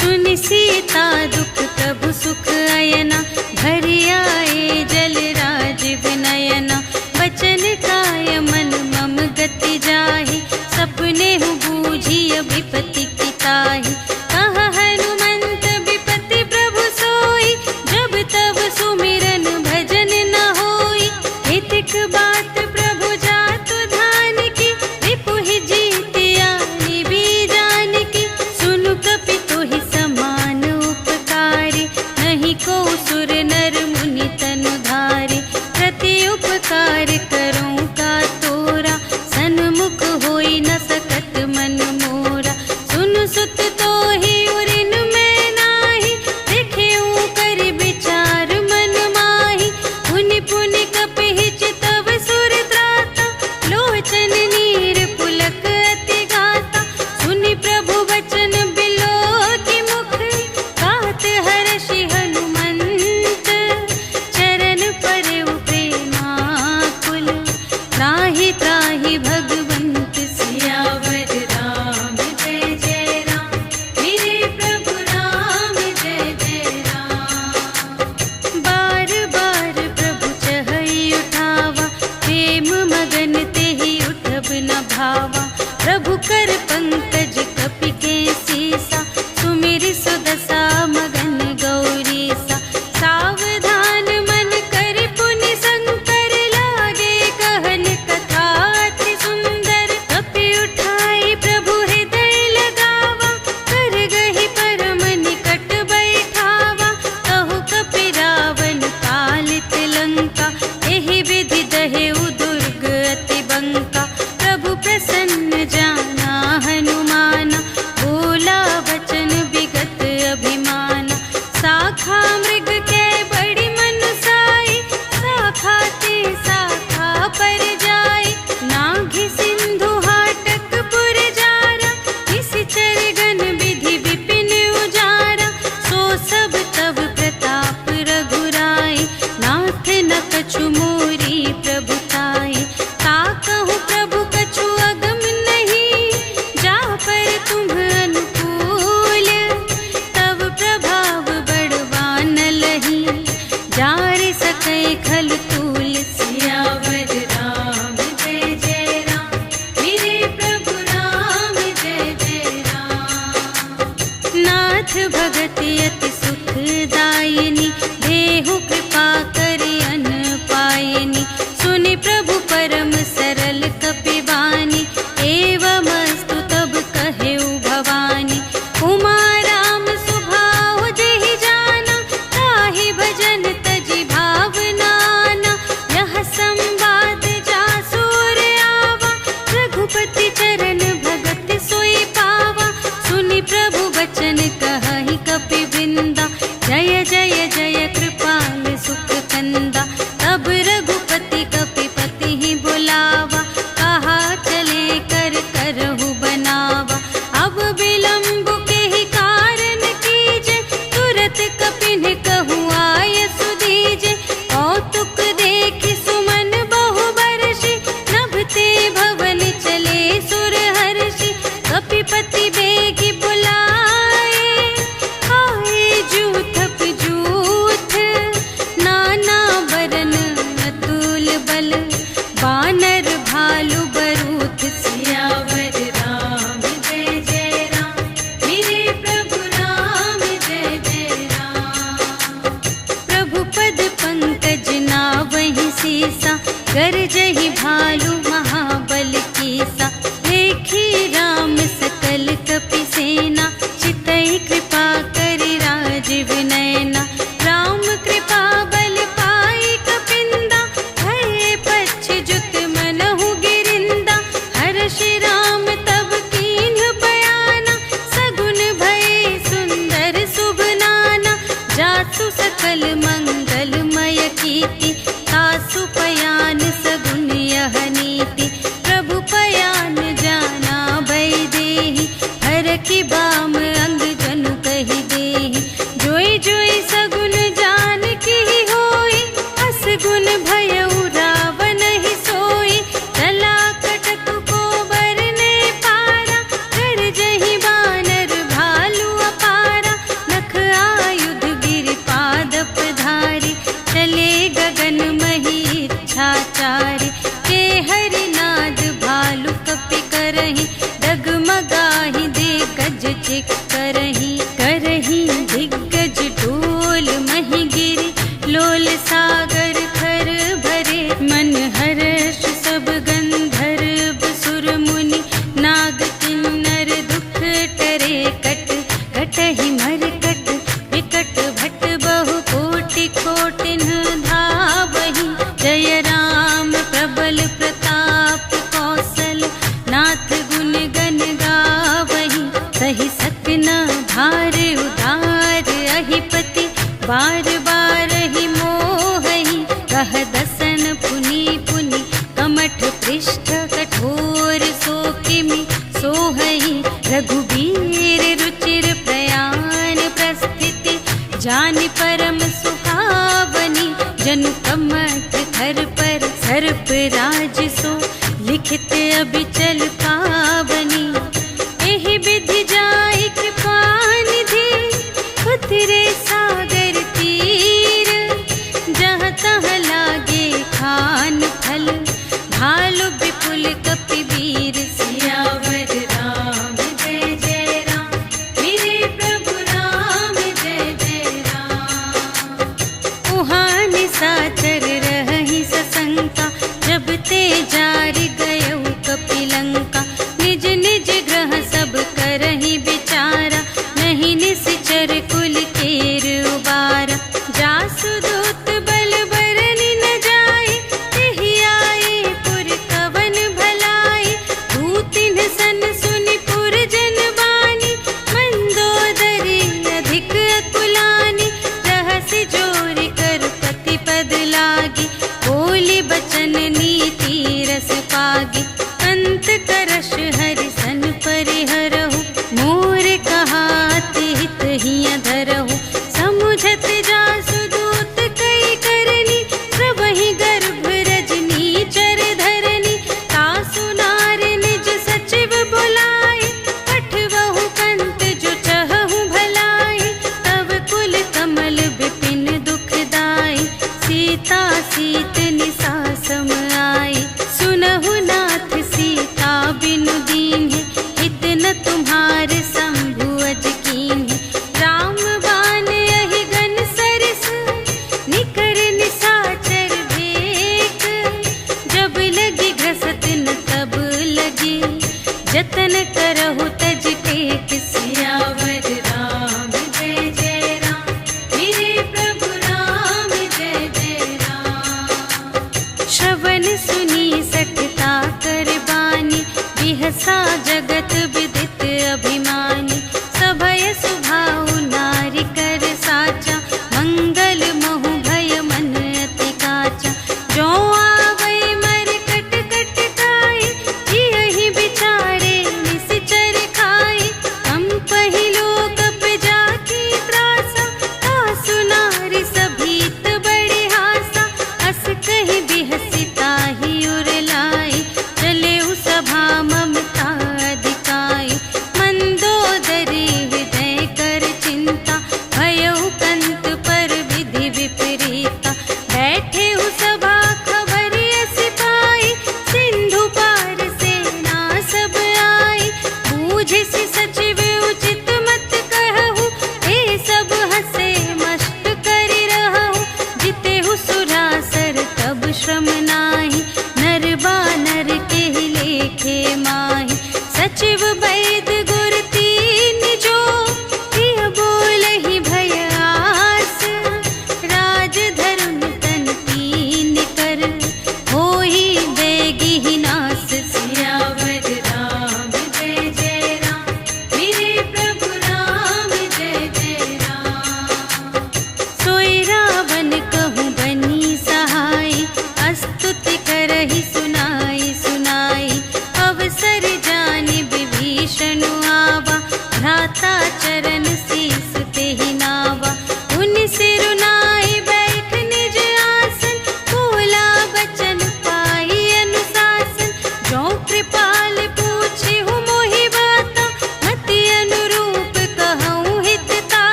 सुनि सीता दुख प्रभु सुख अयना, भरि आए जल राज विनयना। बचन काय मन मम गति जाहि, सपने हु बूझिय विपति की ताहि। कहा हनुमंत विपति प्रभु सोई, जब तब सुमिरन भजन न होई। हितिक बात प्रभु जातु ध्यान की, रिपुहि जीतिया निबी जानकी। सुनु कपि तोहि समान उपकारी, नहीं को सुर नर मुनि तनु धारी। प्रति उपकार करूं का तोरा, सन्मुख होई न सकत मन मोरा। सुनु सुत तोहि उरिन मैं नाही, देखेऊं कर विचार मन माही। पुनि पुनि कपिहि चितव सुर त्राता, लोचन नीर पुलक अति गाता। सुनि प्रभु वचन बिलोकि मुख, गात हर्षि हनुमंत। चरण परउ प्रेमाकुल, त्राहि त्राहि भगवंत। सियावर राम जय जय राम, मेरे प्रभु राम जय जय राम। बार बार प्रभु चहई उठावा, प्रेम मगन तेहि उठब न भावा। प्रभु कर पंकज कपि के सीसा, सुमिरि सुदशा मगन गौरीसा। सावधान मन कर पुनि शंकर, लागे कहन कथा अति सुंदर। कपि उठाई प्रभु हृदय लगावा, कर गहि परम निकट बैठावा। कहु कपि रावण कालित लंका, एहि विधि दहेउ दुर्ग अति बंका। प्रभु प्रसन्न जाना हनुमाना, बोला वचन विगत अभिमाना। शाखा मृग के बड़ी मनुसाई, शाखा ते शाखा पर जाई। नाघि सिंधु हाटक पुर जारा, निशिचर गण विधि विपिन उजारा। सो सब तब प्रताप रघुराई, नाथ न कछु मोरी प्रभुताई। ताकहु प्रभु कछु अगम नहीं, जा पर तुम अनुकूल। तब प्रभाव बड़वान लहे, अति सुखदायिनी, देहु कृपा करि अन्न पायिनी। सुनि प्रभु परम सरल कपिवानी, एवमस्तु तब कहेउ भवानी। उमा राम सुभाव जेहि जाना, ताहि भजन तजि भावनाना। यह संवाद जासुर आवा, रघुपति चरण भगत सोई पावा। सुनि प्रभु वचन कहहि कपिवृंदा, जय जय जय कृपाल सुख कंदा। तब रघुपति कपिपति ही बुलावा, कहा चले कर करहु बनावा। अब विलंब के ही कारण कीजे, तुरत कपिन कहु आय सुदीजे। कौतुक देखि सुमन बहु बरषि, नभते भवन चले सुर हर्षि। कपिपति बेगी बुलाए, आए जूथप जूथ। नाना बरन अतुल बल, बानर भालु बरूथ। सियावर राम जय जय राम, मेरे प्रभु राम जय जय राम। प्रभु पद पंकज नावहि सीसा, गरजहि भालु महाबल कीसा। देखी राम सकल कपि सेना, चितई कृपा करि राजीव नयना। राम कृपा बल पाई कपिंदा, भये पच्छिजुत मनहु गिरिंदा। हर्षि राम तब कीन्ह बयाना, सगुन भये सुंदर शुभ नाना। जासु सकल मंगलमय कीर्ति, तासु पयान सगुन यह नीति। प्रभु पयान जाना भय देहि, हरखि बाम अंग जनु कहि देहि। जोई जोई सगुन जान की होई, असगुन भयउ रावण ही सोई। चला कटक को बरने पारा, गरजहि बानर भालु अपारा। नख आयुध गिरिपादप धारी, चले गगन मही इच्छाचारी। के हरिनाद भालु कपि करहि, डगमगाहि दिग्गज चिक करहि। करहि दिग्गज डोल महि गिरि, लोल सागर थर भरे। मन हर्ष सब गंधर्व सुर मुनि, नाग किन्नर दुख टरे। कट कटहि मरकट, विकट भट बहु कोटि कोटिन धावहि। जय राम प्रबल प्रताप कौशल, नाथ गुण गण गावहि। सहि सकना भार उधार अहिपति, बार बार ही मोहहि। कह दसन पुनि पुनि, कमठ पृष्ठ कठोर सो किमि सोहहि। रघुबीर रुचिर प्रयाण प्रस्थिति, जानि परम सुहावनी। जनु कमठ धर पर सर्प राज सो, लिखित अबिचल पावनी। एहि विधि जाई कृपा निधि, उतरे सागर तीर। जहाँ तहाँ लागे खान फल, भालु विपुल कपिवीर। सियावर राम जय जय राम, मेरे प्रभु राम जय जय राम। उहाँ निशाचर रहहि सशंका, जब ते जारि गयउ कपिलंका। निज निज ग्रह सब करहि विचारा, नहीं निश्चर कुल केर उबारा। जासु दूत बल बरनि न जाए, तेहि आए पुर कवन भलाई। दूतिन सन सुनि पुर जन बानी, मंदोदरी अधिक अकुलानी। रहसि जोरि कर पति पद लागी, बोली बचन नीति रस पागी। अंत करश हरि सन परिहरहु, मोर कहात हित हिय धरहु। समुझत जासु दूत कई करनी, प्रभहि गर्भ रजनी चर धरनी। तासु नार निज सचिव बुलाए, पठवहु कंत जो चहहु भलाई। तब कुल कमल विपिन दुखदाई, सीता सीत निशा सम आए।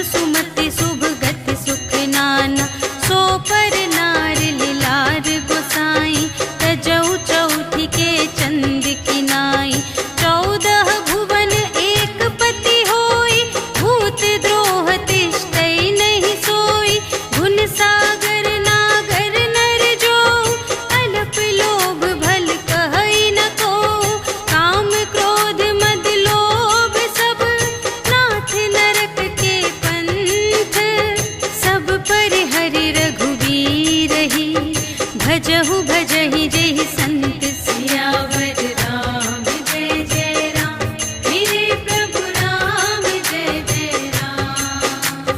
सुमति शुभ गति सुख नाना, सो पर नार लिलार गोसाई, तजऊ चौथी के चंद की नाई। 14 भुवन एक पति होई, भूत द्रोह तिष्ठई नहीं सोई। गुण सागर नागर नर जो, अल्प लोभ भल कहई न को। काम क्रोध मद लोभ सब, नाथ नरक के पंथ। सब पर हरि रघुवीर ही, भजहु भजहि जेहि संत। सियावर राम जय जय राम, मेरे प्रभु राम जय जय राम।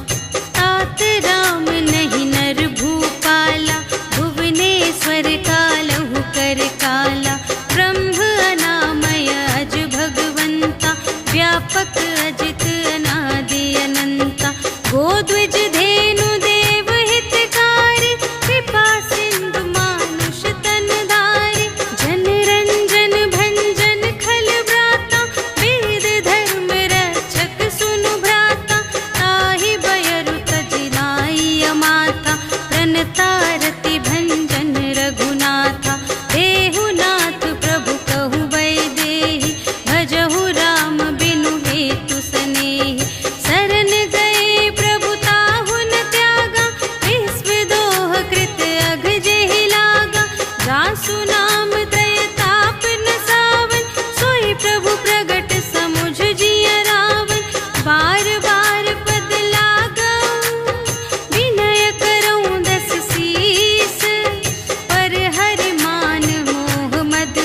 तात राम नहीं नर भूपाला, भुवनेश्वर कालहु कर काला। ब्रह्म अनामय अज भगवंता, व्यापक अजित अनादि अनंता। गोद्विज धेनु देव हितकारी, कृपा सिंधु मानुष तन धारी। जन रंजन भंजन खल व्राता, वेद धर्म रक्षक सुनु भ्राता। ताहि बयरु तजि नाई अमाता, प्रणतारति भंजन रघुनाथा। देहुनाथ प्रभु कहु वैदेही, भजहु राम बिनु हेतु सनेही। शरण गए प्रभु ताहु न त्यागा, विश्व दोह कृत अघ जेहि लागा। जासु नाम त्रय ताप न सावन, सोई प्रभु प्रगट समुझ जिय रावण। बार बार पद लागऊ, विनय करऊँ 10 शीस। पर हरि मान मोह मद,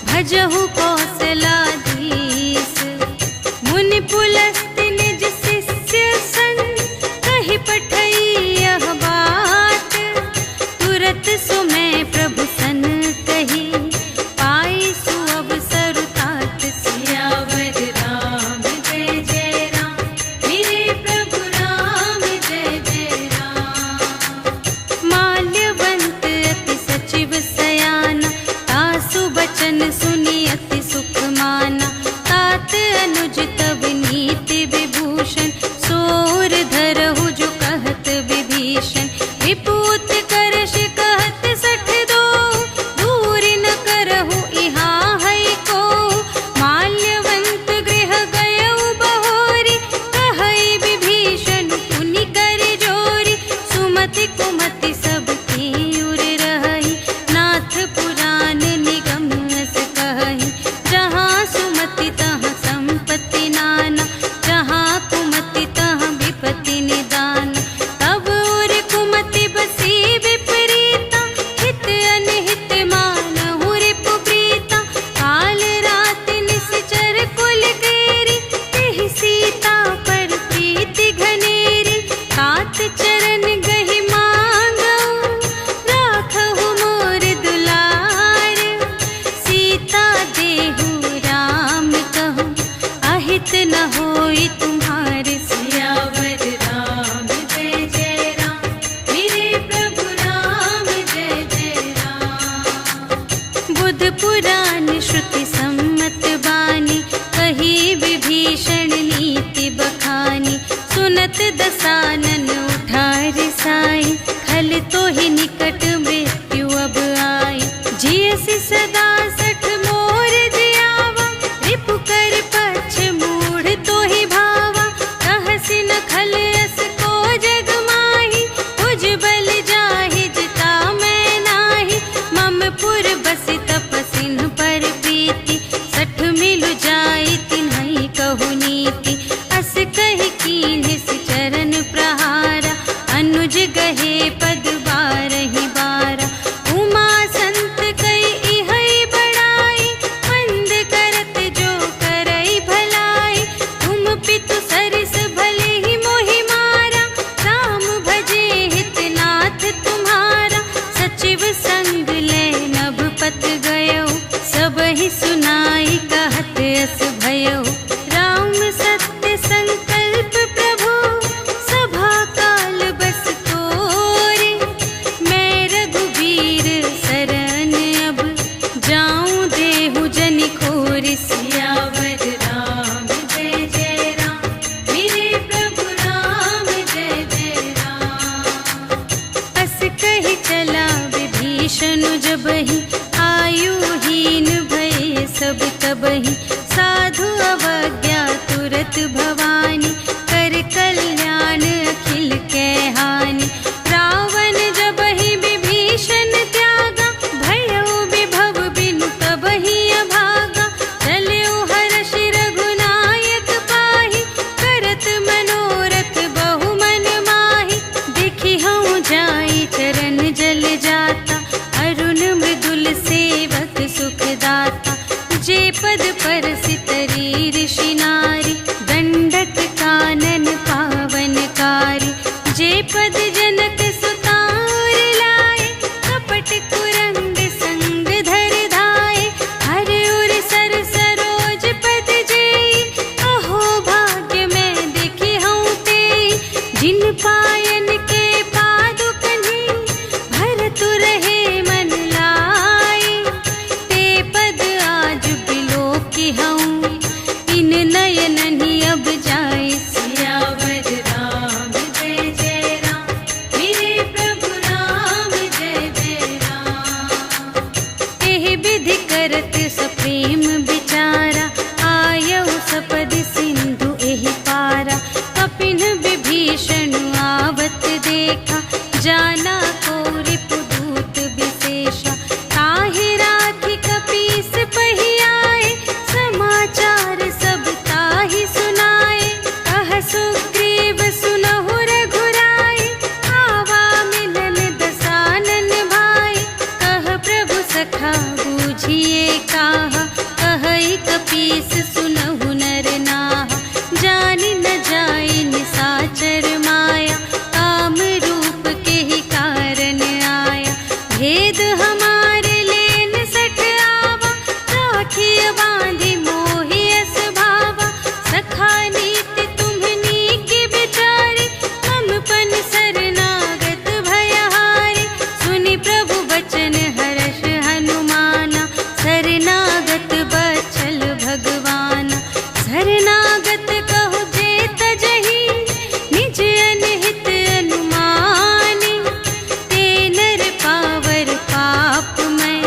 भजहु कौशलाधीश। मुनि पुलस्त्य निज शिष्य संग, कहि पठई यह बात। तुरत सुमय प्रभु सन कही, पाई सुअवसर तात। सियावर राम जय जय राम, मेरे प्रभु राम जय जय राम। माल्यवंत अति सचिव सयाना, तासु बचन सुनि अति सुख माना। तात अनुज तब नीति विभूषण, सोर धरहु जो कहत विभीषण। विपूत करश कहत 62, दूर न करहु इहाँ है को। माल्यवंत गृह गयउ बहोरी, कहई विभीषण पुनि कर जोरी। सुमति कुमति सब की उर रही, नाथ पुराण निगम अस कहई। जहाँ सुमति तहाँ संपत्ति नाना, जहाँ कुमति तहाँ विपत्ति निदान। तब उर कुमति बसी विपरीता, हित अनहित मानहु रिपु प्रीता। काल रात निश्चर कुल केरी, तेहि सीता पर प्रीति घनेरी। तात चरण गहि मांगऊ, राखहु मोर दुलार। सीता देहु राम कहूँ, अहित न होई तुम्हारे। सियावर राम जय जय राम, मेरे प्रभु राम जय जय राम। बुध पुराण श्रुति सम्मत बानी, कही विभीषण नीति बखानी। सुनत दसानन उठा रिसाई, खल तो ही निकट मृत्यु अब आई। जियसि सदा 60 मोर जियावा, रिपु कर पक्ष मूढ़ तो ही भावा। कहसि न खल अस को जग माही, तुझ बल जाहि जिता मैं नाही। मम पुर बसि तपसिन पर प्रीति, 60 मिलु जाई तिन्हई कहु नीति। अस कहि कीन्हिस चरण प्रहारा, अनुज गहे पद बारहि बारा। उमा संत कई इहै बड़ाई, मंद करत जो करई भलाई। तुम पितु सरिस भले ही मोहि मारा, राम भजे हितनाथ तुम्हारा। सचिव संग ले नभ पत गयो, सबहि सुनाई कहत अस भयो। राम सत्य संकल्प प्रभु, सभा काल बस तोरे। मैं रघुवीर शरण अब, जाऊं देहु जनि खोरि। सियावर राम जय जय राम, मेरे प्रभु राम नयन ही अब जाए।
सियावर राम जय जय राम, मेरे प्रभु राम जय जय राम।
एहि विधि करत सप्रेम विचारा, आयऊ सपदि सिंधु एहि पारा। कपिन विभीषण आवत देखा, जाना को रिपुदूत विशेषा। ताहि राखी कपीस पहियाए, समाचार सब ताहि सुनाए। कह सुग्रीव सुनहु रघुराई, आवा मिलन दसानन भाई। कह प्रभु सखा बूझिए काहा, कहई कपीस सुनहु नर नाहा। जानि न जाई निसाचर माया, काम रूप के ही कारण आया। भेद हमारे लेन सठ आवा, राखिय बांधि मोहि अस भावा। सखा नीति तुम्हनी की बिचारी, ममपन शरणागत भयहारी। सुनि प्रभु बचन हर्ष हनुमाना, शरणागत बचल भगवाना। शरणागत कहु जे तजहि, निज अनहित अनुमानी। ते नर पावर पाप मैं,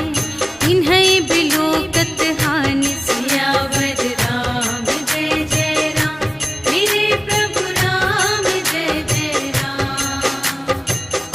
इन्है बिलोकत हानि।
सियावर राम जय जय राम, मेरे प्रभु राम जय जय राम।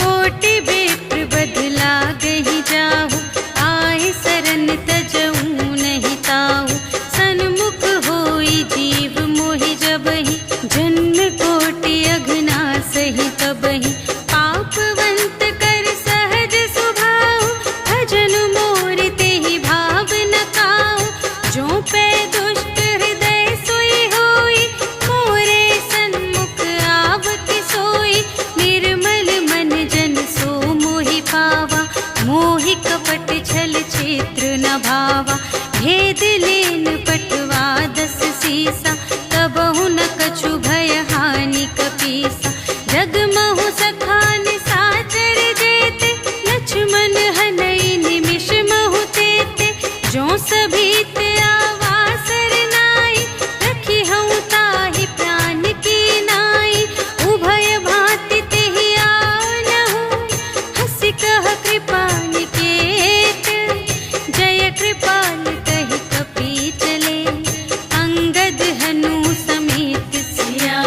कोटि विप्र बदला गहि जाहु, आए सरन तजऊ नहीं ताहु। सन्मुख होई जीव मोहि जबहि, जन्म कोटि अघना सही तबहि। पापवंत कर सहज सुभाव, भजन मोर तेहि भाव न काऊ। जो पै दुष्ट हृदय सोई होई, मोरे सन्मुख आवति सोई। निर्मल मन जन सो मोहि पावा, मोहि कपट छल क्षेत्र न भावा। भेद लेन पटवा दस सीसा, तबहु न कछु भय हानि कपीसा। जगमहु सखा निसाचर जेते, लक्ष्मण हनई निमिष महु तेते। जो सभीत आवा सरनाई, रखी हऊँ ताहि प्राण की नाई। उभय भांति तेहि आवनहु, हँसि कह कृपा निकेत। जय कृपाल कहि कपी चले, अंगद हनु समेत।
सिया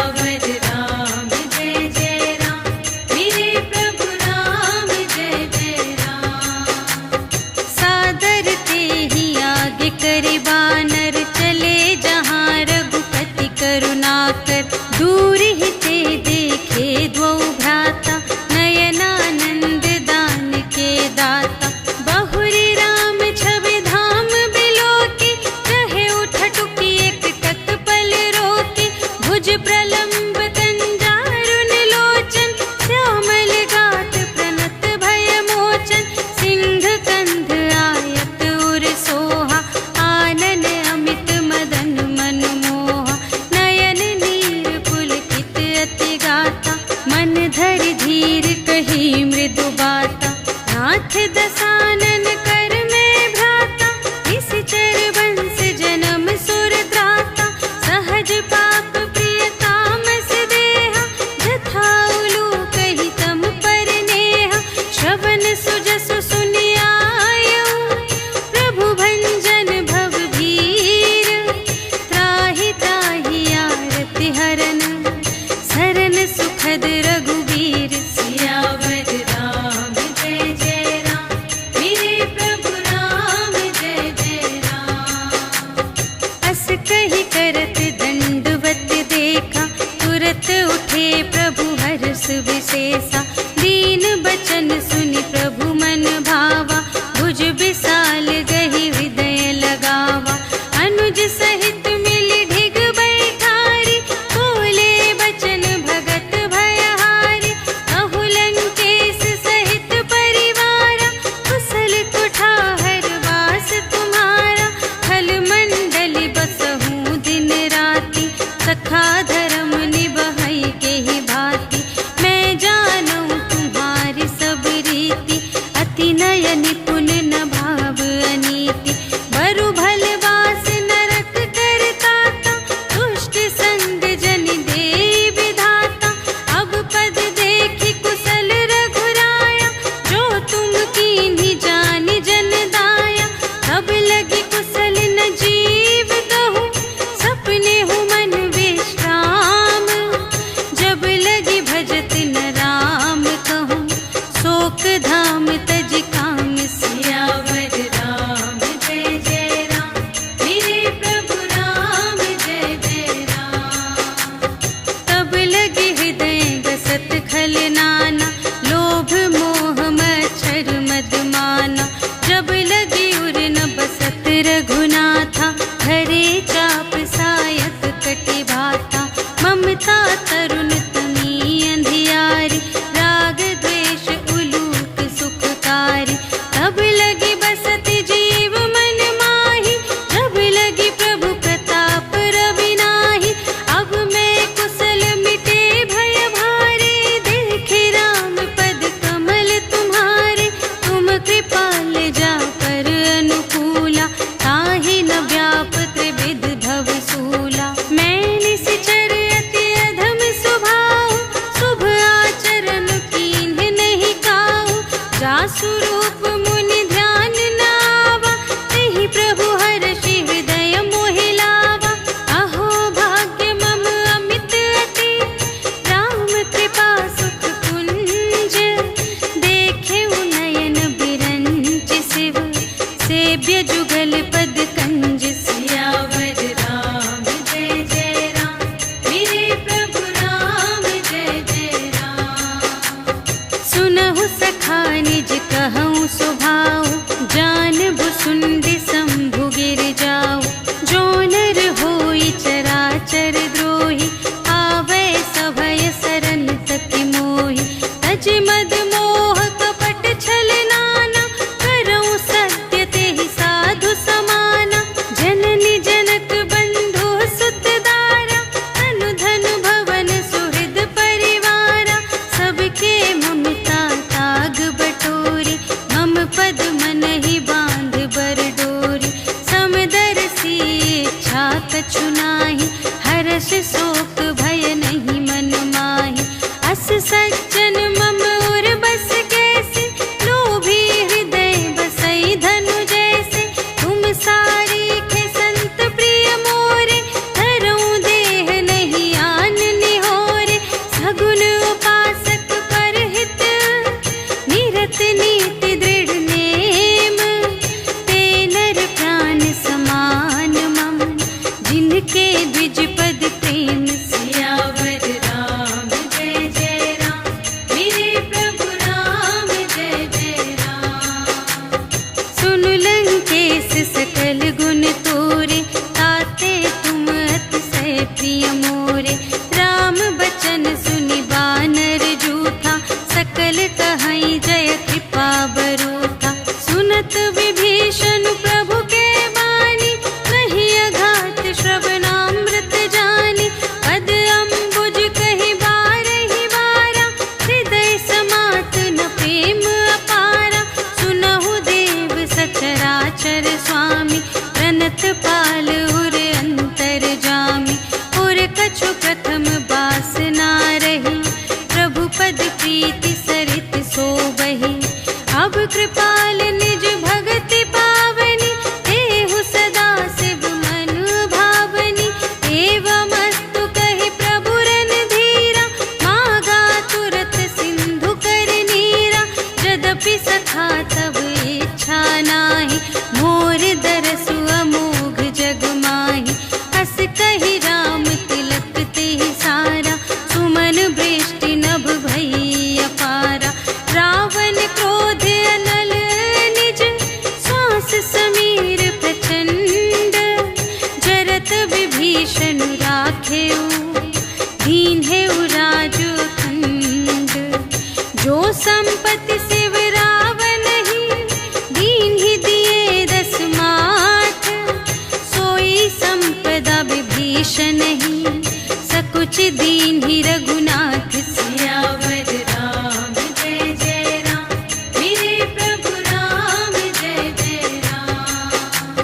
नहीं, सकुच दीन ही रघुनाथ से।
सियावर राम जय जय राम, मेरे प्रभु राम जय जय राम।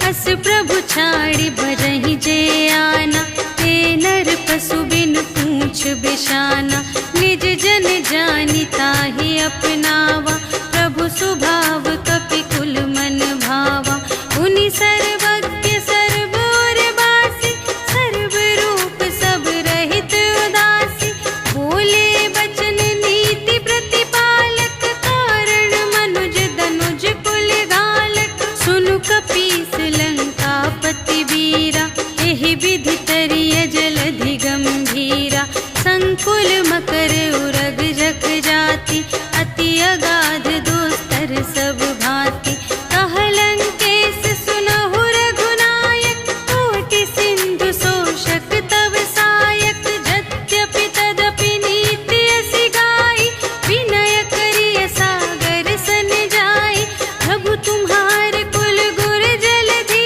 अस प्रभु छाड़ी भजहि जे आना, ते नर पशु बिन पूछ बिशाना। निज जन जानि ताहि अपनावा, प्रभु सुभाव कपि कुल मन भावा। उनि सर्वज्ञ सर्व और बासी, सर्व रूप सब रहित उदासी। बोले बचन नीति प्रतिपालक, कारण मनुज दनुज कुल घालक। सुनु कपीस लंकापति वीरा, एहि विधि तरिय जलधि गंभीरा। संकुल मकर उरग जग जाति, अति अगाध दोस्तर सब भांति। कहलंकेश सुनहु रघुनायक, कोटि सिंधु शोषक तव सायक। यद्यपि तदपि नीति असि गाई, विनय करिय सागर सन जाई। प्रभु तुम्हार कुल गुर जलधि,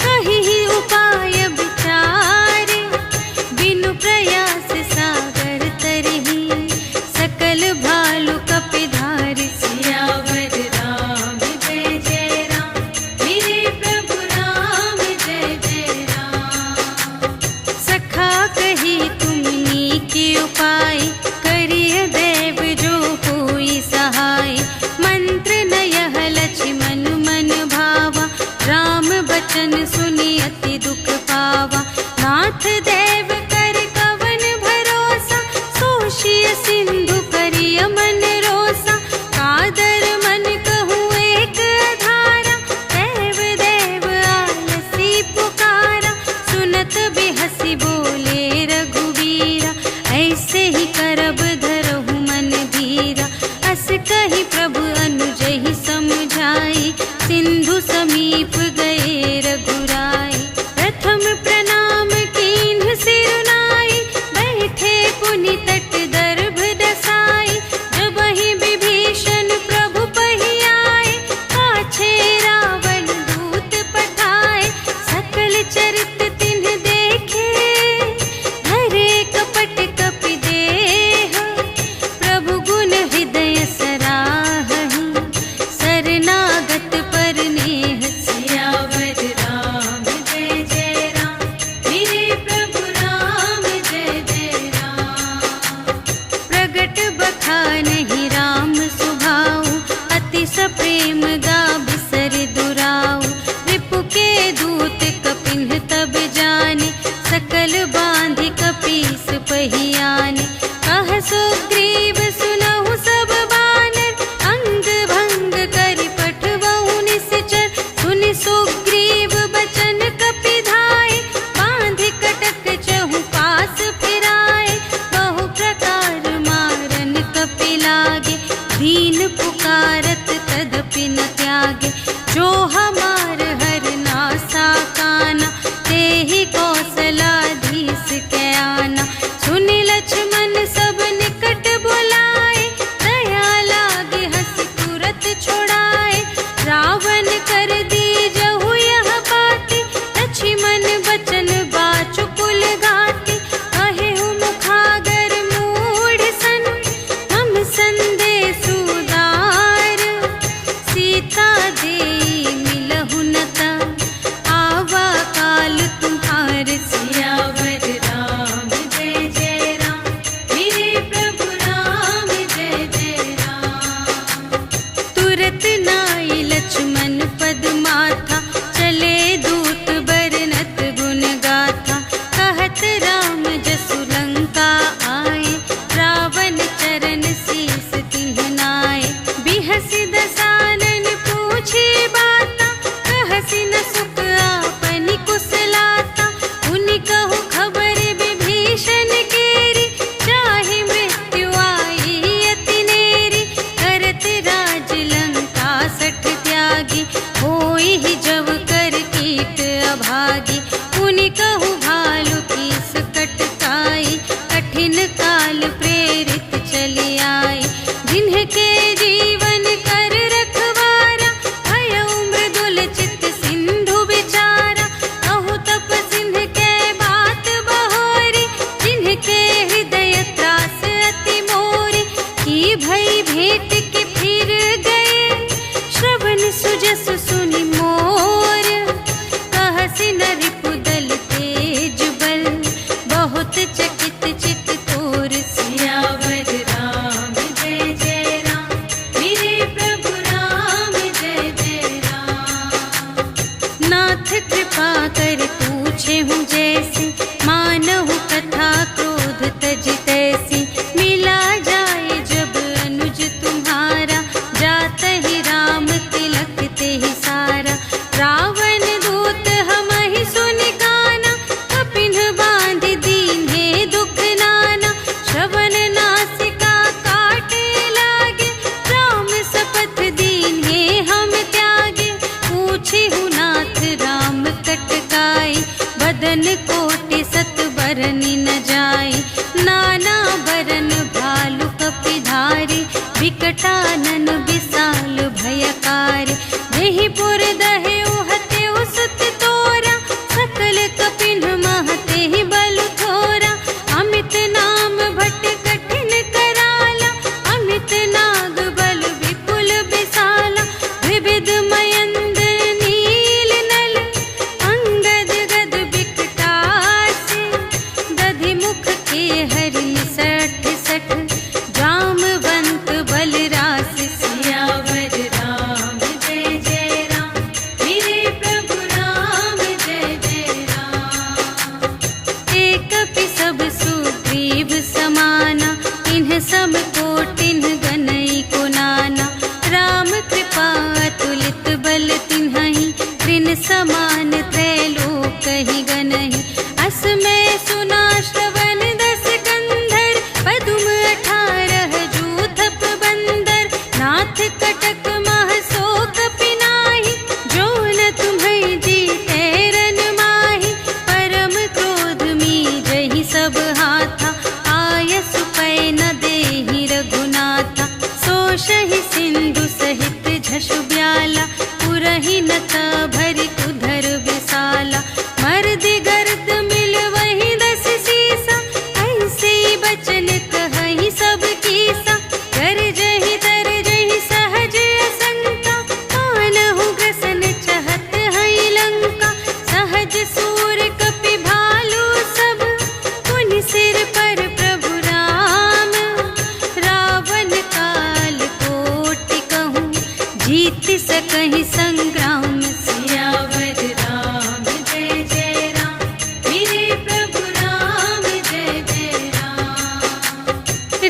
कहिहि उपाय विचारे। बिनु प्रयास सागर तरहि, सकल भालु कपिधारि।
सियावर राम जय जय राम, मेरे प्रभु राम जय जय राम।
सखा कही तुमनी के उपाय, करिय देव जो होई सहाय। मंत्र नयह लक्ष्मण मन भावा, राम बचन सुनि अति दुख पावा। नाथ देव कर कवन भरोसा, सोषिय सिंधु करिय मन रोसा। कादर मन कहूँ एक धारा, देव देव आलसी पुकारा। सुनत बिहसी बोले रघुवीरा, ऐसे ही करब धरहु मन धीरा। अस कही प्रभु अनुजहि समझाई, सिंधु समीप गए रघुराई। प्रथम प्रणाम कीन्ह सिरुनाई, बैठे पुनि तट दर्भ दसाई। जबहि विभीषण प्रभु पहियाए, पाछे रावण दूत पठाए। सकल चरित तिन्ह देखे, धरे कपट कपि देह। भरनी न जाई। नाना बरन भालु कपिधारी, विकटानन विशाल भयकारी। देहि पुर दहे उहते उसत तोरा, सकल कपिन महते ही बलु थोरा। अमित नाम भट कठिन कराला, अमित नाग बल विपुल विशाला। विविध मयंद्र नील नल, अंगद गद विकटासी। दधि मुख के हरि सठ सठ, जामवंत बलरासी।
सियावर राम जय जय राम, मेरे प्रभु राम जय जय राम।
एक कपि सब सुग्रीव समाना, इन्ह सब कोटिन्ह गनई को नाना। राम कृपा अतुलित बल तिन्हहि, त्रिन समान त्रैलोकहि गनहि। अस मैं सुना श्रवण दस कंधर, पदुम 18 जूथप बंदर। नाथ कटक मह शोक पिनाहि, जो न तुम्हें जीते रन माहि। परम क्रोध मीजहि सब हाथा, आयसु पै न देहि रघुनाथा। सोषहि सिंधु सहित झषु ब्याला, पुरहि नत भरि उधर विशाला। मर्दि गर्द मिल वही 10 सीसा, ऐसे बचन कहहि सब कीसा। गरजहि तरजहि सहज असंका, मानहु ग्रसन चहत हई लंका। सहज सूर कपि भालु सब, पुनि सिर पर प्रभु राम। रावण काल कोटि कहूँ, जीत सकहि संग्राम।
सियावर राम जय जय राम, मेरे प्रभु राम जय जय राम।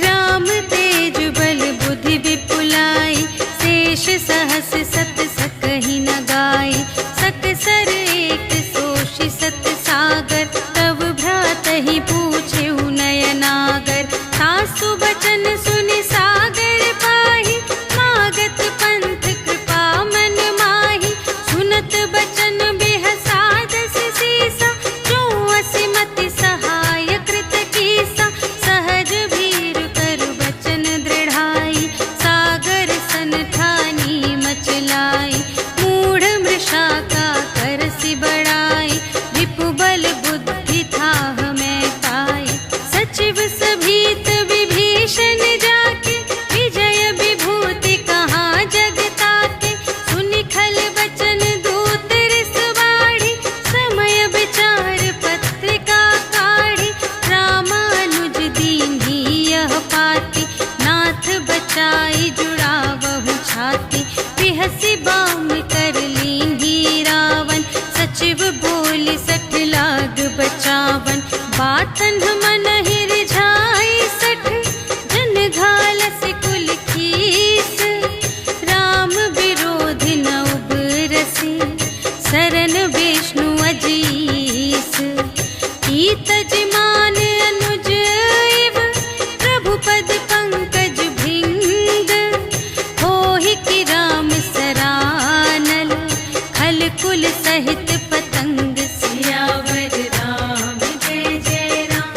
राम तेज बल बुद्धि विपुलाई, शेष सहस सत सकहि न गाई। सकसर एक सोषि सत सागर, तब भ्रातहि पूछेउ नयनागर। सासु बचन सुनि सागर पाहि, मागत पंथ कृपा मन माहि। सुनत बचन बेहसादस सीसा, जो असिमति सहाय कृत कीसा। सहज भीर कर बचन दृढ़ाई, सागर सन ठानी मचलाई। मूढ़ मृषा का करसि बड़ाई, रिपु बल बुद्धि थाह मैं पाई। सचिव सभीत विभीषण जाके, विजय विभूति कहाँ जग ताके। सुनि खल बचन दूत रिस बाढ़ी, समय विचार पत्रिका काढ़ी। रामानुज दीन्ही यह पाती, नाथ बचाई जुड़ावहु छाती। बिहसि बाम कर लीन्ही रावण, सचिव बोलि 60 लाग बचावन। बातन मन रिझाई 60, जन घालसि कुल कीस। राम विरोधि न उबरसि, शरण विष्णु अजीस। ईतज मान अनुज इव, प्रभु पद पंकज भिंग। होहि कि राम सरानल, खल कुल सहित पतंग।
सियावर राम जय जय राम,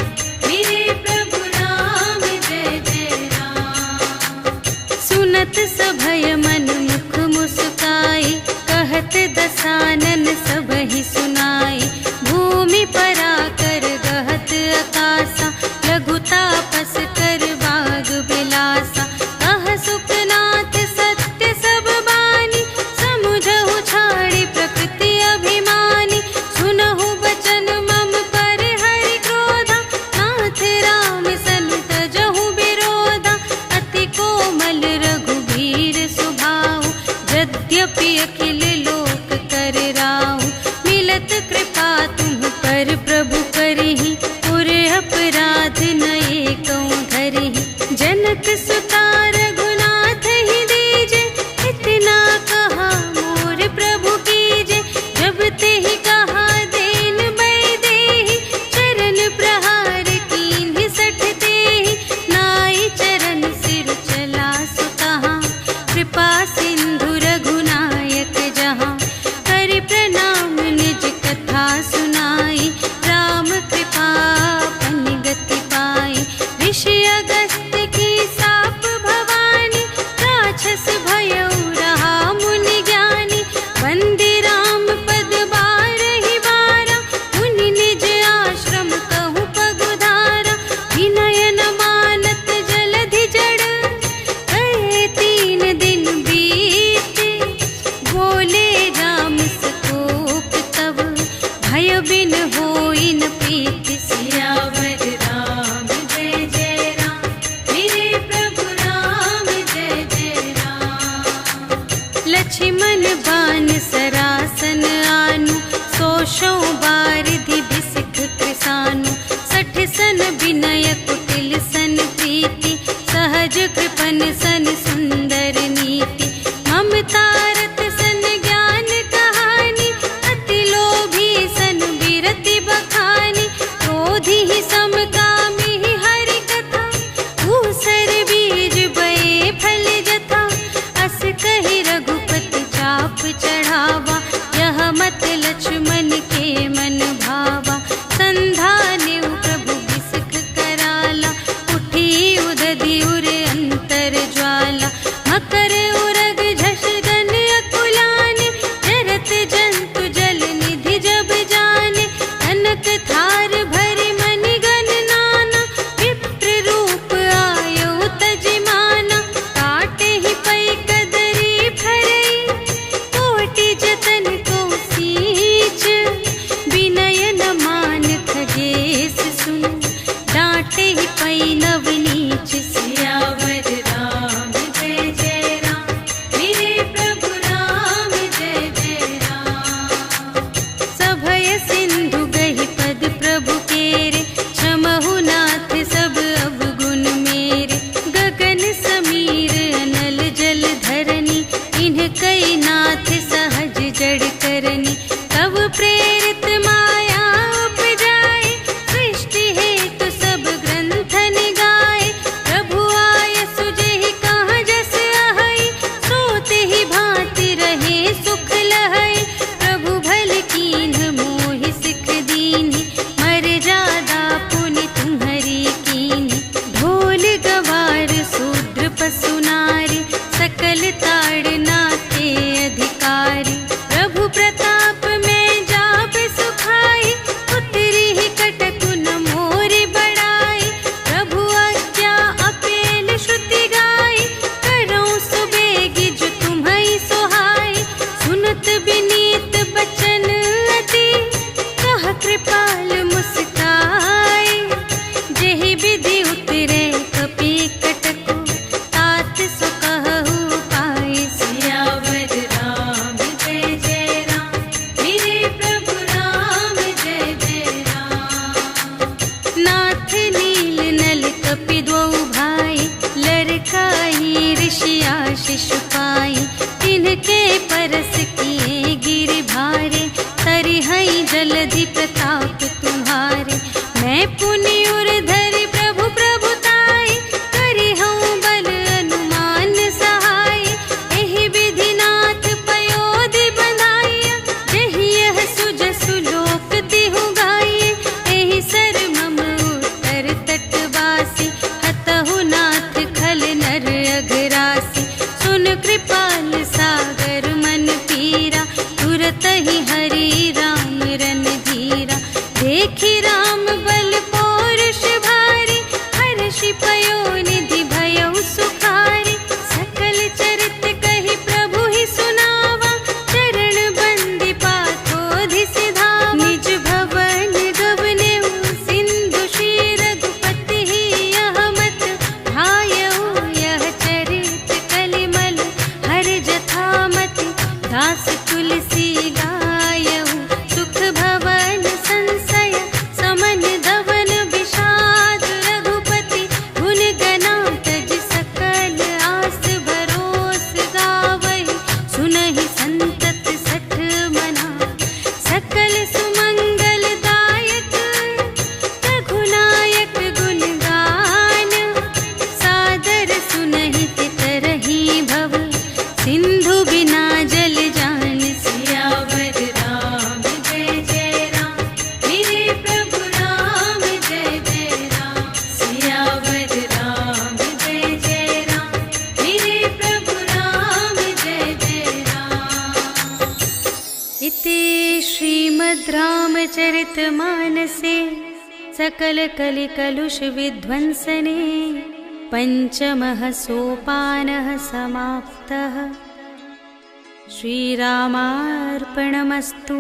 सन विनय कुटिल सन प्रीति, सहज कृपन सन सुंदर नीति, ममता रत सन ज्ञान कहानी, अति लोभी सन विरति बखानी, क्रोधी ही समकामी ही हरि कथा, ऊसर बीज बये फल जथा, अस कहि रघुपति चाप चढ़ावा, यह मत लक्ष्मण के मन भावा, संधान्यु प्रभु बिसख कराला, उठी उदधि उर अंतर ज्वाला, मकर उरग झष गन अकुलाने, जरत जंतु जल निधि जब जाने, कनक थार भरि मनि गण नाना, विप्र रूप आयो तजिमाना, काटे ही पै कदरी फरई, कोटि जतन को सींच, विनय न मान खगेश सुन, डांटे ही पै नवनीच।
सियावर राम जय जय राम, मेरे प्रभु राम जय जय राम।
सभय सिंधु गहि पद प्रभु केरे, क्षमहु नाथ सब अवगुण मेरे, गगन समीर अनल जल धरनी, इन्ह कई नाथ सहज जड़ करनी, तब प्रेरित माया उपजाए, सृष्टि हेतु सब ग्रंथ निगाए, प्रभु आय सुजेहि कहाँ जस अहै, सोते ही भांति रहे सुख लहै, प्रभु भल कीन्ह मोहि सिख दीन्हि, मर्यादा पुनि तुम्हरी कीन्हि, ढोल गवार शूद्र पशु नारी, सकल ताड़ना के अधिकारी, प्रभु प्रताप में जाप सुखाई, उतरी ही कटकु न मोरि बड़ाई, प्रभु आज्ञा अपेल श्रुति गाई, करऊँ सुबेगी जो तुम्है सोहाई, सुनत विनीत बचन अति, कह कृपाल मुस्काई, जेहि विधि उतरे कपि कटकु, तात सो कहु पाई।
सियावर राम जय जय राम, मेरे प्रभु राम जय जय राम।
नाथ नील नल कपि द्वौ भाई, लरकाई ऋषि आशीष पाई, तिनके परस किए गिर भारे, तरिहै जलधि प्रताप तुम्हारे, मैं पुनि उर धरि प्रभु प्रभुताई, करिहऊँ बल अनुमान सहाय, एहि विधि नाथ पयोधि बंधाइया, जेहि यह सुजसु लोक तिहु गाइए, एहि सर मम उत्तर तटवासी, हतहु नाथ खल नर अघरासी, सुन कृपाल सागर मन पीरा, तुरत ही हरि राम रन धीरा, देखि राम बल पौरुष भारी, हर्षि पयो निधि भयउ सुखारी, सकल चरित कहि प्रभु ही सुनावा, चरण बंदी पाथोधि सिधावा, निज भवन गवनेउ सिंधु श्री रघुपति ही यह मत भायउ, यह चरित कलिमल हर जथामति, दास तुलसी गायउ, सुख भवन संशय समन धवन विषाद, रघुपति गुण गना तज सकल आस भरोस गावहि, सुनहि संतत सठ मना, सकल सुमंगल दायक, रघुनायक गुण गान, सादर सुनहि तितरहि भव, सिंधु बिना जल जान।
सियावर राम जय जय राम, मेरे प्रभु राम जय जय राम। सियावर राम जय जय राम, मेरे प्रभु राम जय जय राम।
इति श्रीमद् रामचरितमानसे सकल कलि कलुष विध्वंसने पंचमः सोपानः समाप्तः। श्रीरामार्पणमस्तु।